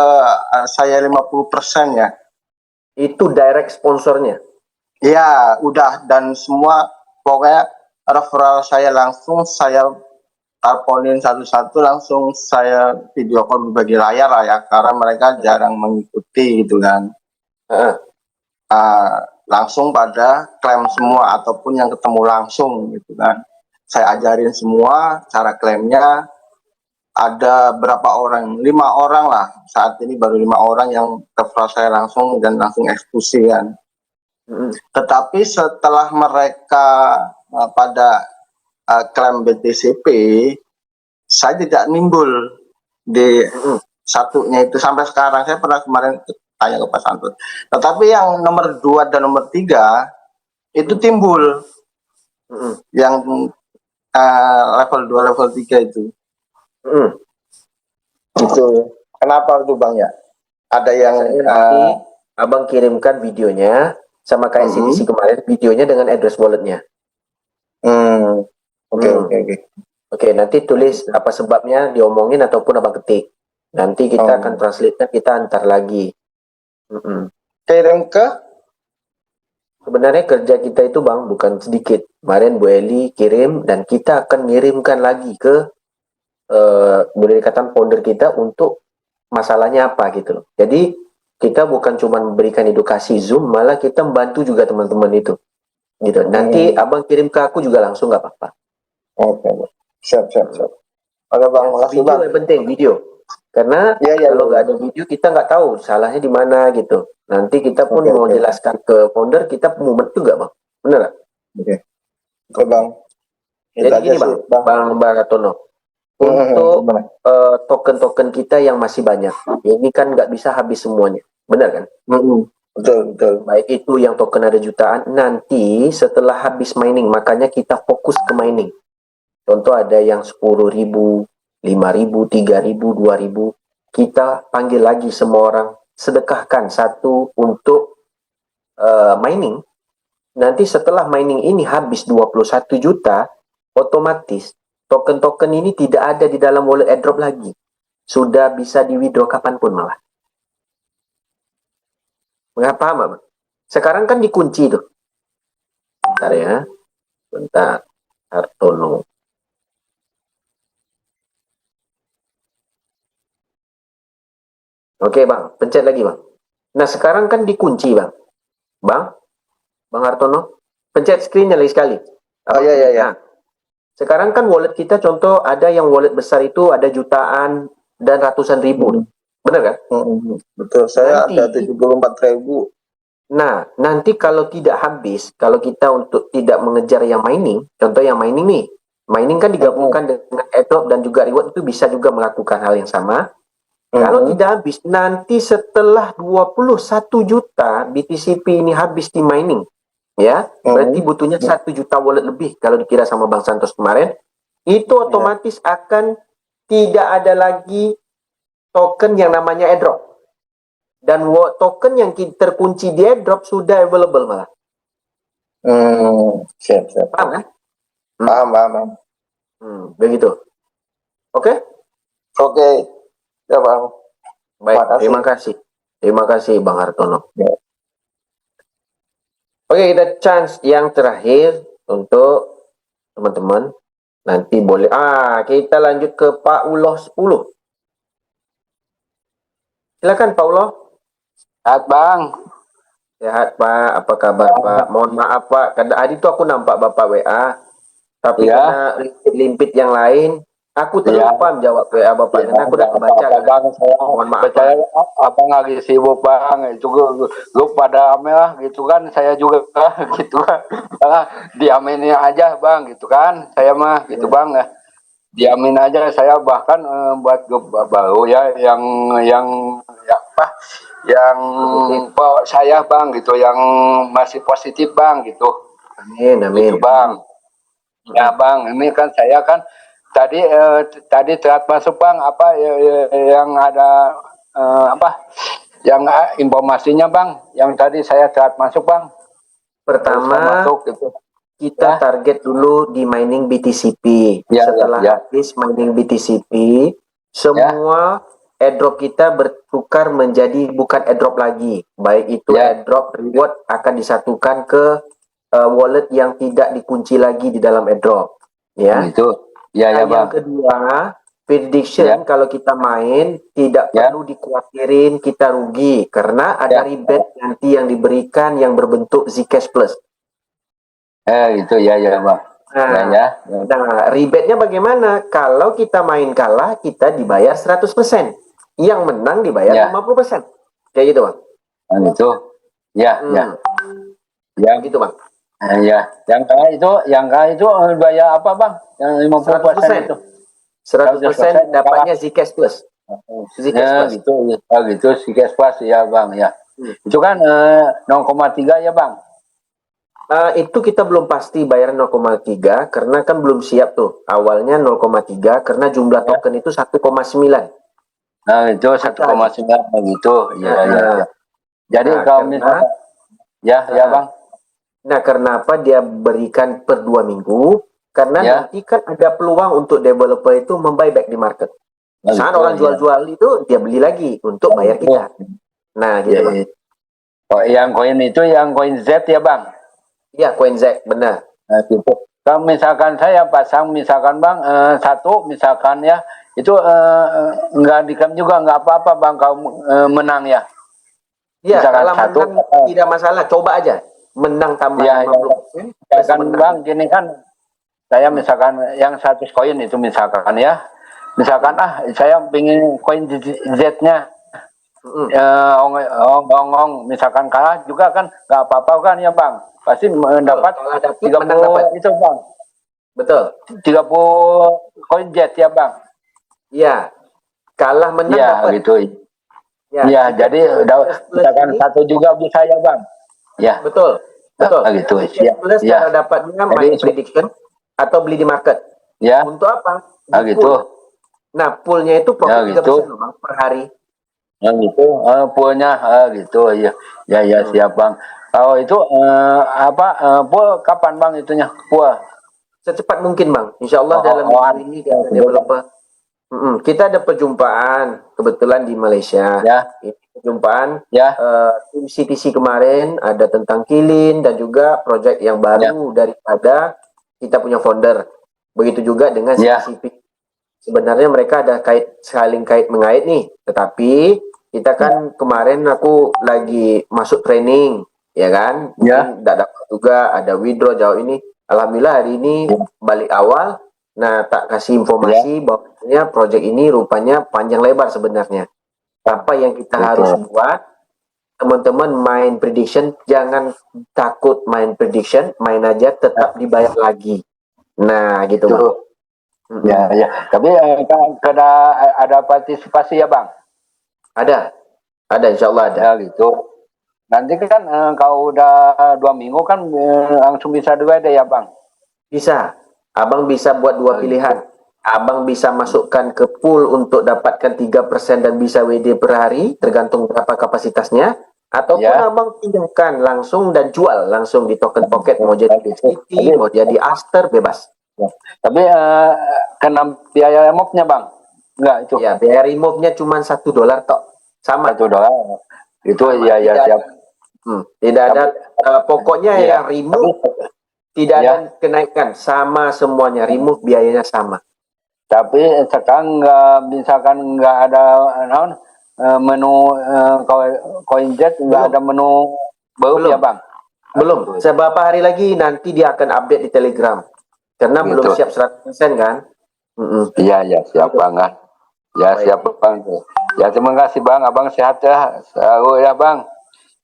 Speaker 5: saya 50% ya.
Speaker 2: Itu direct sponsornya.
Speaker 5: Iya, udah dan semua pokoknya referral saya langsung saya teleponin satu-satu langsung saya video call berbagi layar lah ya karena mereka jarang mengikuti gitu kan. Langsung pada klaim semua ataupun yang ketemu langsung gitu kan. Saya ajarin semua cara klaimnya. Ada berapa orang? 5 orang lah. Saat ini baru 5 orang yang referral saya langsung dan langsung eksekusi kan. Tetapi setelah mereka pada klaim BTCP, saya tidak nimbul di satunya itu sampai sekarang. Saya pernah kemarin tanya ke Pak Santun. Tetapi yang nomor 2 dan nomor 3 itu timbul. Yang level 2, level 3 itu. Itu. Kenapa itu Bang ya? Ada yang
Speaker 2: nanti Abang kirimkan videonya sama kayak CTC kemarin, videonya dengan address walletnya. Oke, nanti tulis apa sebabnya diomongin ataupun Abang ketik. Nanti kita akan translate, kita antar lagi.
Speaker 5: kirim ke
Speaker 2: Sebenarnya kerja kita itu Bang bukan sedikit. Kemarin Bu Eli kirim dan kita akan ngirimkan lagi ke boleh dikatakan founder kita untuk masalahnya apa gitu loh. Jadi kita bukan cuma memberikan edukasi Zoom, malah kita membantu juga teman-teman itu. Gitu. Nanti Abang kirim ke aku juga langsung nggak apa-apa.
Speaker 5: Oke, siap. Oke Bang, makasih
Speaker 2: Video
Speaker 5: Bang.
Speaker 2: yang penting video. Karena kalau nggak ada video kita nggak tahu salahnya di mana gitu. Nanti kita pun mau jelaskan ke founder, kita mumet juga Bang. Bener nggak?
Speaker 5: Oke Bang.
Speaker 2: Jadi gini Bang Baratono. Untuk token-token kita yang masih banyak, ini kan nggak bisa habis semuanya. Benar kan?
Speaker 5: Betul.
Speaker 2: Baik itu yang token ada jutaan, nanti setelah habis mining, makanya kita fokus ke mining. Contoh ada yang 10.000, 5.000, 3.000, 2.000, kita panggil lagi semua orang, sedekahkan satu untuk mining. Nanti setelah mining ini habis 21 juta, otomatis token-token ini tidak ada di dalam wallet airdrop lagi. Sudah bisa di withdraw kapanpun malah. Nggak paham, Bang? Sekarang kan dikunci tuh. Bentar ya. Bentar. Hartono. Oke, Bang. Pencet lagi, Bang. Nah, sekarang kan dikunci, Bang. Bang Bang Hartono, pencet screen-nya lagi sekali.
Speaker 5: Oh, iya.
Speaker 2: Nah, sekarang kan wallet kita contoh ada yang wallet besar itu ada jutaan dan ratusan ribu. Benar kan?
Speaker 5: Betul, saya
Speaker 2: Nanti-
Speaker 5: ada 74.000.
Speaker 2: Nah, nanti kalau tidak habis, kalau kita untuk tidak mengejar yang mining, contoh yang mining nih, mining kan digabungkan dengan airdrop dan juga reward itu bisa juga melakukan hal yang sama. Kalau tidak habis, nanti setelah 21 juta BTCP ini habis di mining, ya, berarti butuhnya 1 juta wallet lebih kalau dikira sama Bang Santos kemarin, itu otomatis akan tidak ada lagi token yang namanya airdrop. Dan token yang terkunci di airdrop sudah available malah.
Speaker 5: Siap.
Speaker 2: Paham kan?
Speaker 5: Paham.
Speaker 2: Begitu. Oke?
Speaker 5: Oke. Ya, Bang.
Speaker 2: Baik, terima kasih. Terima kasih Bang Hartono.
Speaker 5: Ya.
Speaker 2: Oke, kita chance yang terakhir untuk teman-teman. Nanti boleh. Kita lanjut ke Pak Uloh 10. Silakan Pak Uloh.
Speaker 5: Bang.
Speaker 2: Sehat Pak, apa kabar Pak? Mohon maaf Pak, tadi itu aku nampak Bapak WA, tapi karena limpit yang lain, aku terlupa menjawab WA Bapak, karena aku udah kebaca.
Speaker 5: Bang, saya
Speaker 2: Mohon maaf
Speaker 5: percaya abang lagi sibuk Bang, itu lu pada ame lah gitu kan, saya juga gitu kan, diamin aja Bang gitu kan, saya mah gitu Bang ya. Diamin aja, saya bahkan buat grup baru ya yang saya Bang gitu, yang masih positif Bang gitu.
Speaker 2: Amin.
Speaker 5: Gitu, Bang. Ya Bang, ini kan saya kan tadi telat masuk Bang, yang ada yang informasinya Bang, yang tadi saya telat masuk Bang.
Speaker 2: Pertama,
Speaker 5: masuk, gitu.
Speaker 2: kita target dulu di mining BTCP. Setelah habis mining BTCP, semua airdrop kita bertukar menjadi bukan airdrop lagi. Baik itu airdrop reward akan disatukan ke wallet yang tidak dikunci lagi di dalam airdrop. Ya.
Speaker 5: Gitu.
Speaker 2: Yang kedua, prediction kalau kita main tidak perlu dikhawatirin kita rugi karena ada rebate nanti yang diberikan yang berbentuk Zcash Plus.
Speaker 5: Gitu ya Bang.
Speaker 2: Nah, rebate-nya bagaimana? Kalau kita main kalah, kita dibayar 100%. Yang menang dibayar 50%. Kayak gitu, Bang.
Speaker 5: Gitu. Ya.
Speaker 2: Gitu, Bang.
Speaker 5: Yang kalah itu bayar apa Bang? Yang 50% itu.
Speaker 2: 100% dapatnya Zcash Plus.
Speaker 5: Zcash Plus. Gitu, Zcash Plus ya Bang ya. Itu kan 0,3 ya Bang.
Speaker 2: Itu kita belum pasti bayar 0,3 karena kan belum siap tuh. Awalnya 0,3 karena jumlah token itu 1,9.
Speaker 5: Nah, itu 1,9 gitu. Ya. Jadi kalau misalnya Bang.
Speaker 2: Nah, kenapa dia berikan per 2 minggu? Karena nanti kan ada peluang untuk developer itu membuyback di market. Saat orang jual-jual itu dia beli lagi untuk bayar kita. Nah, gitu Bang.
Speaker 5: Oh, yang koin itu yang koin Z ya Bang?
Speaker 2: Iya, koin Z, benar.
Speaker 5: Nah, gitu. Kalau misalkan saya pasang misalkan Bang satu misalkan ya itu nggak dikam juga nggak apa-apa Bang kalau menang ya.
Speaker 2: Iya, kalau
Speaker 5: satu,
Speaker 2: menang tidak masalah, coba aja. Menang tambah 50%.
Speaker 5: Kan Bang gini kan saya misalkan yang 100 koin itu misalkan ya. Misalkan saya pengen koin Z-nya misalkan kalah juga kan nggak apa-apa kan ya Bang. Pasti mendapat 30 itu Bang.
Speaker 2: Betul.
Speaker 5: 30 koin Z ya Bang.
Speaker 2: Iya. Kalah menang dapat.
Speaker 5: Gitu. Ya, jadi misalkan satu juga bisa ya Bang. Ya.
Speaker 2: Betul.
Speaker 5: Gitu.
Speaker 2: Plus cara dapatnya main prediction atau beli di market.
Speaker 5: Ya.
Speaker 2: Untuk apa?
Speaker 5: Gitu.
Speaker 2: Nah, poolnya itu profit 3% loh Bang per hari.
Speaker 5: Gitu. Poolnya gitu. Ya siap Bang. Kalau itu pool kapan Bang itunya? Pool
Speaker 2: secepat mungkin Bang. Insya Allah dalam minggu ini kita developer. Kita ada perjumpaan kebetulan di Malaysia. Ini perjumpaan tim CTC kemarin ada tentang Kilin dan juga proyek yang baru daripada kita punya founder. Begitu juga dengan CTCP. Sebenarnya mereka ada saling kait mengait nih. Tetapi kita kan kemarin aku lagi masuk training. Ya kan, mungkin tidak dapat juga, ada withdraw jauh ini. Alhamdulillah hari ini balik awal. Nah, tak kasih informasi bahwa project ini rupanya panjang lebar sebenarnya. Apa yang kita harus buat, teman-teman main prediction, jangan takut main prediction, main aja tetap dibayar lagi. Nah, gitu Bang.
Speaker 5: Ya, ya. Tapi kena ada partisipasi ya Bang?
Speaker 2: Ada insya Allah ada.
Speaker 5: Ya gitu. Nanti kan kalau udah 2 minggu kan langsung bisa deh ya Bang?
Speaker 2: Bisa. Abang bisa buat dua pilihan. Abang bisa masukkan ke pool untuk dapatkan 3% dan bisa WD per hari, tergantung berapa kapasitasnya. Ataupun abang pindahkan langsung dan jual langsung di token pocket. Mau jadi BCT, mau jadi Aster, bebas.
Speaker 5: Tapi kena biaya remove-nya Bang? Enggak itu?
Speaker 2: Ya, biaya remove-nya cuma $1 tok. Sama.
Speaker 5: $1. Itu ya siap.
Speaker 2: Tidak ada, pokoknya yang remove tidak ada kenaikan, sama semuanya, remove biayanya sama.
Speaker 5: Tapi sekarang misalkan nggak ada menu CoinJet, nggak ada menu baru ya Bang?
Speaker 2: Belum, seberapa hari lagi nanti dia akan update di Telegram. Karena belum siap 100% kan?
Speaker 5: Iya, siap banget. Ya, siap Bang. Ya, terima kasih Bang. Abang sehat ya. Selalu ya Bang.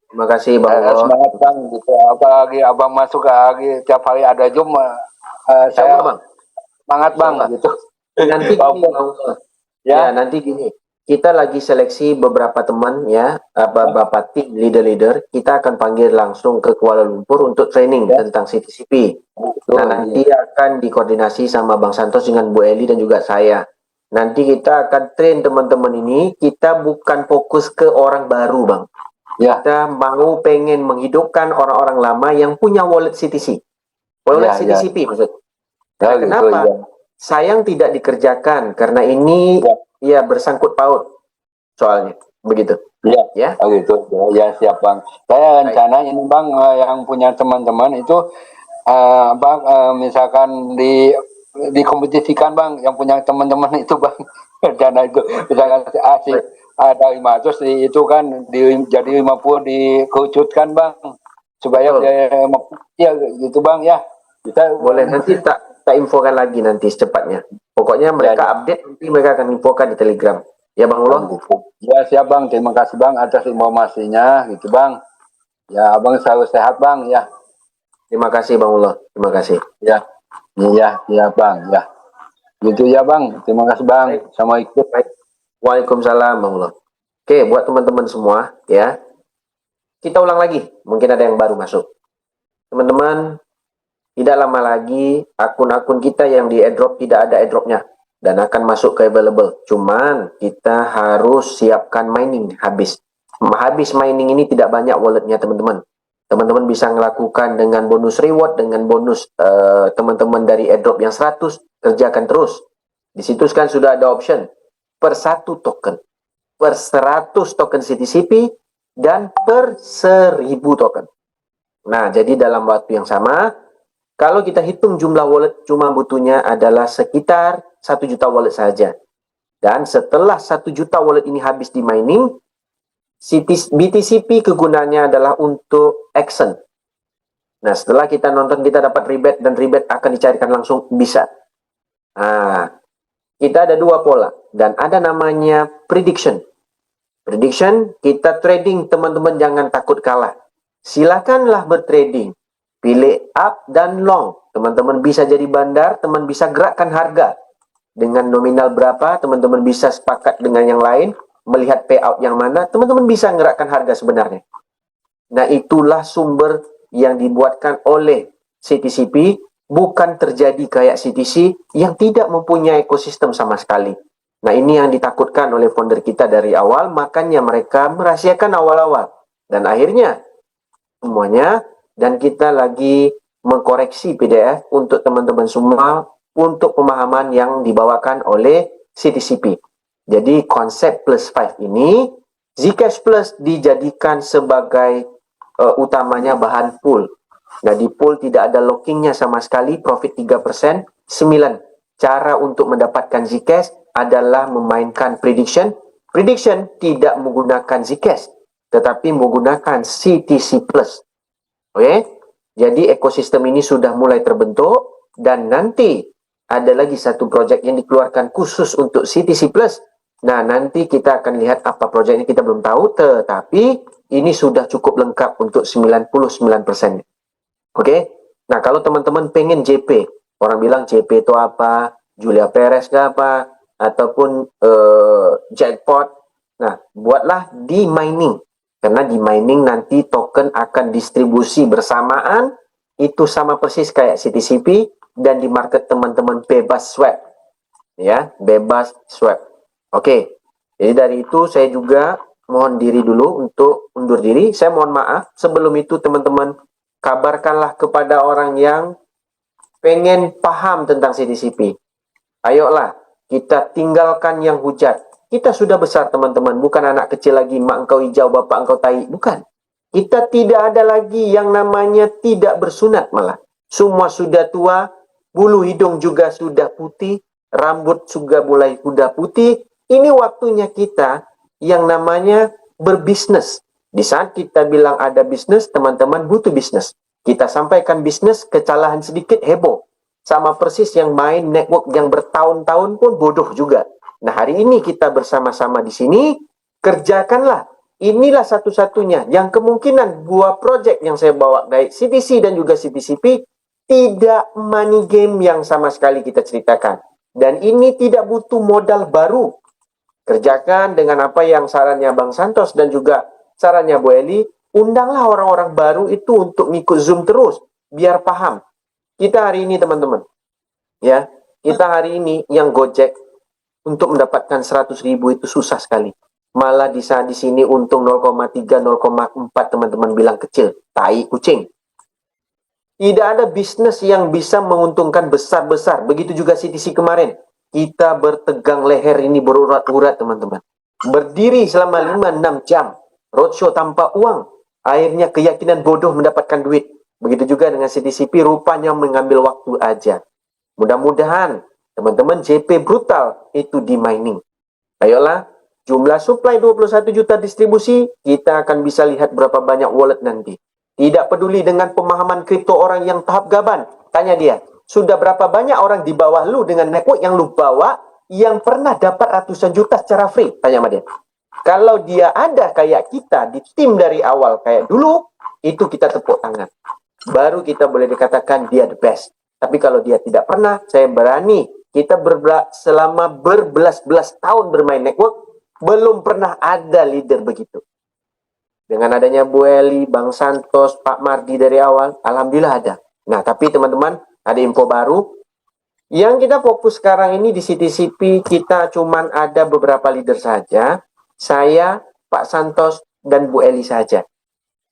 Speaker 2: Terima kasih Bang.
Speaker 5: Semangat Bang. Gitu. Apalagi Abang masuk lagi tiap hari ada Zoom. Saya
Speaker 2: Bang.
Speaker 5: Semangat Bang. Gitu.
Speaker 2: Nanti gini, nanti gini. Kita lagi seleksi beberapa teman ya, beberapa tim leader-leader. Kita akan panggil langsung ke Kuala Lumpur untuk training tentang CTCP. Nah, nanti akan dikoordinasi sama Bang Santos dengan Bu Eli dan juga saya. Nanti kita akan train teman-teman ini. Kita bukan fokus ke orang baru, Bang. Kita mau pengen menghidupkan orang-orang lama yang punya wallet CTC. Wallet CTCP maksud. Nah, kenapa? Sayang tidak dikerjakan karena ini bersangkut paut soalnya. Begitu.
Speaker 5: Ya. Gitu. Ya, siap Bang. Saya rencana ini Bang, yang punya teman-teman itu misalkan dikompetisikan Bang, yang punya teman-teman itu Bang, rencana itu misalkan asik ada 500 itu kan jadi 50 dikerucutkan Bang, supaya dia gitu Bang ya. Kita
Speaker 2: boleh nanti tak infokan lagi nanti secepatnya. Pokoknya mereka update nanti mereka akan infokan di Telegram. Ya Bang Ulo.
Speaker 5: Ya siap Bang, terima kasih Bang atas informasinya gitu Bang. Ya Abang selalu sehat Bang ya.
Speaker 2: Terima kasih Bang Ulo. Terima kasih.
Speaker 5: Iya Bang ya. Gitu ya Bang. Terima kasih Bang. Assalamualaikum.
Speaker 2: Waalaikumsalam Bang Ulo. Oke, buat teman-teman semua ya. Kita ulang lagi. Mungkin ada yang baru masuk. Teman-teman, tidak lama lagi akun-akun kita yang di airdrop tidak ada airdropnya dan akan masuk ke available. Cuman kita harus siapkan mining habis. Habis mining ini tidak banyak walletnya teman-teman. Teman-teman bisa melakukan dengan bonus reward, dengan bonus teman-teman dari airdrop yang 100, kerjakan terus. Di situ kan sudah ada option per 1 token, per 100 token CTCP, dan per 1000 token. Nah, jadi dalam waktu yang sama, kalau kita hitung jumlah wallet cuma butuhnya adalah sekitar 1 juta wallet saja. Dan setelah 1 juta wallet ini habis di mining, BTCP kegunaannya adalah untuk action. Nah, setelah kita nonton, kita dapat rebate dan rebate akan dicarikan langsung bisa. Nah, kita ada 2 pola dan ada namanya prediction. Prediction, kita trading, teman-teman jangan takut kalah. Silakanlah bertrading. Pilih up dan long. Teman-teman bisa jadi bandar, teman bisa gerakkan harga. Dengan nominal berapa, teman-teman bisa sepakat dengan yang lain, melihat payout yang mana, teman-teman bisa gerakkan harga sebenarnya. Nah, itulah sumber yang dibuatkan oleh CTCP, bukan terjadi kayak CTC yang tidak mempunyai ekosistem sama sekali. Nah, ini yang ditakutkan oleh founder kita dari awal, makanya mereka merahasiakan awal-awal. Dan akhirnya, semuanya, dan kita lagi mengkoreksi PDF untuk teman-teman semua untuk pemahaman yang dibawakan oleh CTCP. Jadi konsep plus 5 ini, Zcash Plus dijadikan sebagai utamanya bahan pool. Nah, di pool tidak ada lockingnya sama sekali, profit 3%, 9. Cara untuk mendapatkan Zcash adalah memainkan prediction. Prediction tidak menggunakan Zcash, tetapi menggunakan CTC Plus. Oke? Jadi ekosistem ini sudah mulai terbentuk dan nanti ada lagi satu proyek yang dikeluarkan khusus untuk CTC Plus. Nah, nanti kita akan lihat apa proyek ini, kita belum tahu, tetapi ini sudah cukup lengkap untuk 99%. Oke? Nah, kalau teman-teman pengen JP, orang bilang JP itu apa, Julia Perez ke apa, ataupun jackpot. Nah, buatlah di mining. Karena di mining nanti token akan distribusi bersamaan, itu sama persis kayak CTCP, dan di market teman-teman bebas swap. Ya, bebas swap. Oke, jadi dari itu saya juga mohon diri dulu untuk undur diri. Saya mohon maaf, sebelum itu teman-teman, kabarkanlah kepada orang yang pengen paham tentang CTCP. Ayolah, kita tinggalkan yang hujat. Kita sudah besar teman-teman, bukan anak kecil lagi, mak engkau hijau, bapak engkau tai, bukan. Kita tidak ada lagi yang namanya tidak bersunat malah. Semua sudah tua, bulu hidung juga sudah putih, rambut juga mulai sudah putih. Ini waktunya kita yang namanya berbisnis. Di saat kita bilang ada bisnis, teman-teman butuh bisnis. Kita sampaikan bisnis, kesalahan sedikit heboh. Sama persis yang main network yang bertahun-tahun pun bodoh juga. Nah, hari ini kita bersama-sama di sini, kerjakanlah. Inilah satu-satunya yang kemungkinan buah project yang saya bawa baik CTC dan juga CTCP tidak money game yang sama sekali kita ceritakan. Dan ini tidak butuh modal baru. Kerjakan dengan apa yang sarannya Bang Santos dan juga sarannya Bu Eli. Undanglah orang-orang baru itu untuk ngikut Zoom terus, biar paham. Kita hari ini teman-teman, ya, kita hari ini yang Gojek untuk mendapatkan 100.000 itu susah sekali. Malah di saat di sini untung 0,3, 0,4 teman-teman bilang kecil, tai kucing. Tidak ada bisnis yang bisa menguntungkan besar-besar. Begitu juga CTC kemarin. Kita bertegang leher ini berurat-urat teman-teman. Berdiri selama 5-6 jam. Roadshow tanpa uang. Akhirnya keyakinan bodoh mendapatkan duit. Begitu juga dengan CTCP, rupanya mengambil waktu aja. Mudah-mudahan teman-teman JP brutal itu di mining. Ayolah, jumlah supply 21 juta distribusi, kita akan bisa lihat berapa banyak wallet nanti. Tidak peduli dengan pemahaman kripto orang yang tahap gaban. Tanya dia, sudah berapa banyak orang di bawah lu dengan network yang lu bawa yang pernah dapat ratusan juta secara free? Tanya sama dia. Kalau dia ada kayak kita di tim dari awal kayak dulu, itu kita tepuk tangan. Baru kita boleh dikatakan dia the best. Tapi kalau dia tidak pernah, saya berani. Kita selama berbelas-belas tahun bermain network, belum pernah ada leader begitu. Dengan adanya Bu Eli, Bang Santos, Pak Mardi dari awal, alhamdulillah ada. Nah, tapi teman-teman, ada info baru. Yang kita fokus sekarang ini di CTCP, kita cuman ada beberapa leader saja. Saya, Pak Santos, dan Bu Eli saja.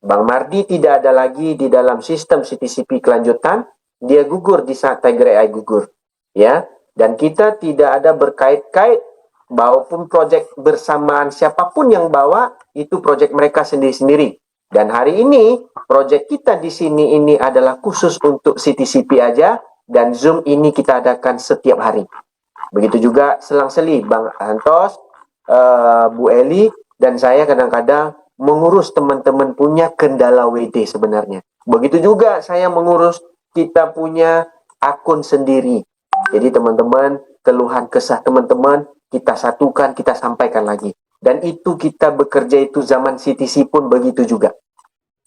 Speaker 2: Bang Mardi tidak ada lagi di dalam sistem CTCP kelanjutan. Dia gugur di saat Tiger AI gugur. Ya, dan kita tidak ada berkait-kait. Walaupun proyek bersamaan siapapun yang bawa, itu proyek mereka sendiri-sendiri. Dan hari ini, proyek kita di sini ini adalah khusus untuk CTCP aja, dan Zoom ini kita adakan setiap hari. Begitu juga selang-seli, Bang Santos, Bu Eli, dan saya kadang-kadang mengurus teman-teman punya kendala WD sebenarnya. Begitu juga saya mengurus kita punya akun sendiri. Jadi teman-teman, keluhan kesah teman-teman, kita satukan, kita sampaikan lagi. Dan itu kita bekerja itu zaman CTC pun begitu juga.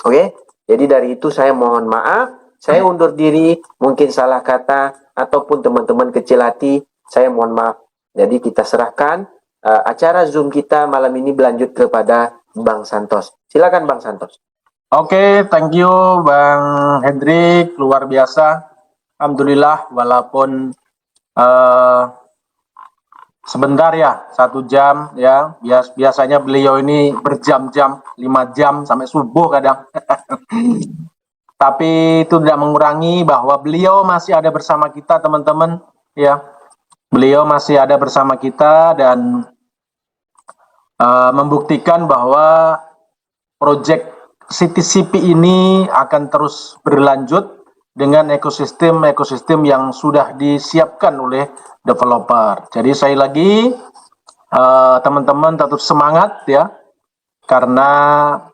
Speaker 2: Oke? Jadi dari itu saya mohon maaf, saya undur diri, mungkin salah kata, ataupun teman-teman kecil hati, saya mohon maaf. Jadi kita serahkan acara Zoom kita malam ini berlanjut kepada Bang Santos. Silakan Bang Santos.
Speaker 3: Oke, thank you Bang Hendrik, luar biasa. Alhamdulillah, walaupun sebentar ya, 1 jam ya. Biasanya beliau ini berjam-jam, 5 jam sampai subuh kadang. Tapi itu tidak mengurangi bahwa beliau masih ada bersama kita teman-teman ya. Beliau masih ada bersama kita dan membuktikan bahwa proyek CTCP ini akan terus berlanjut dengan ekosistem yang sudah disiapkan oleh developer. Jadi sekali lagi teman-teman tetap semangat ya, karena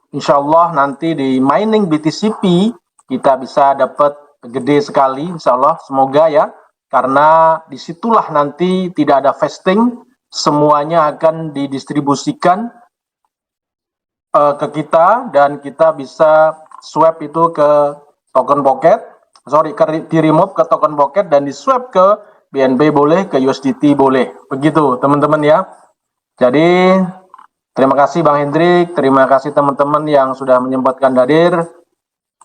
Speaker 3: insya Allah nanti di mining BTCP kita bisa dapat gede sekali, insya Allah, semoga ya, karena disitulah nanti tidak ada fasting, semuanya akan didistribusikan ke kita, dan kita bisa swap itu ke token pocket, di remove ke token pocket dan di swap ke BNB boleh, ke USDT boleh, begitu teman-teman ya. Jadi terima kasih Bang Hendrik, terima kasih teman-teman yang sudah menyempatkan hadir.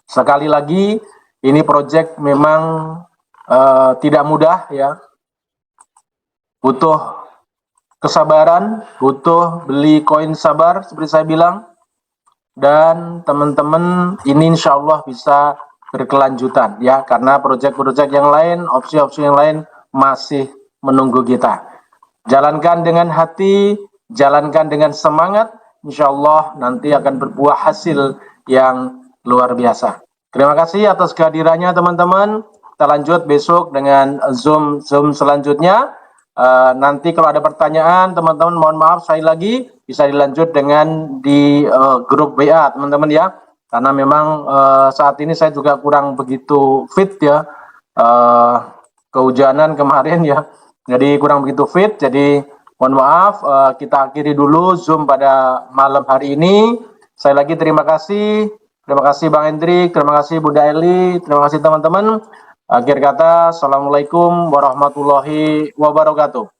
Speaker 3: Sekali lagi, ini project memang tidak mudah ya, butuh kesabaran, butuh beli koin sabar seperti saya bilang, dan teman-teman ini insya Allah bisa berkelanjutan ya, karena project-project yang lain, opsi-opsi yang lain masih menunggu kita. Jalankan dengan hati, jalankan dengan semangat, insya Allah nanti akan berbuah hasil yang luar biasa. Terima kasih atas kehadirannya teman-teman. Kita lanjut besok dengan Zoom selanjutnya. Nanti kalau ada pertanyaan teman-teman, mohon maaf sekali lagi, bisa dilanjut dengan di grup WA teman-teman ya, karena memang saat ini saya juga kurang begitu fit ya, kehujanan kemarin ya, jadi kurang begitu fit, jadi mohon maaf. Kita akhiri dulu Zoom pada malam hari ini. Saya lagi terima kasih Bang Hendrik, terima kasih Bunda Eli, terima kasih teman-teman. Akhir kata, Assalamualaikum warahmatullahi wabarakatuh.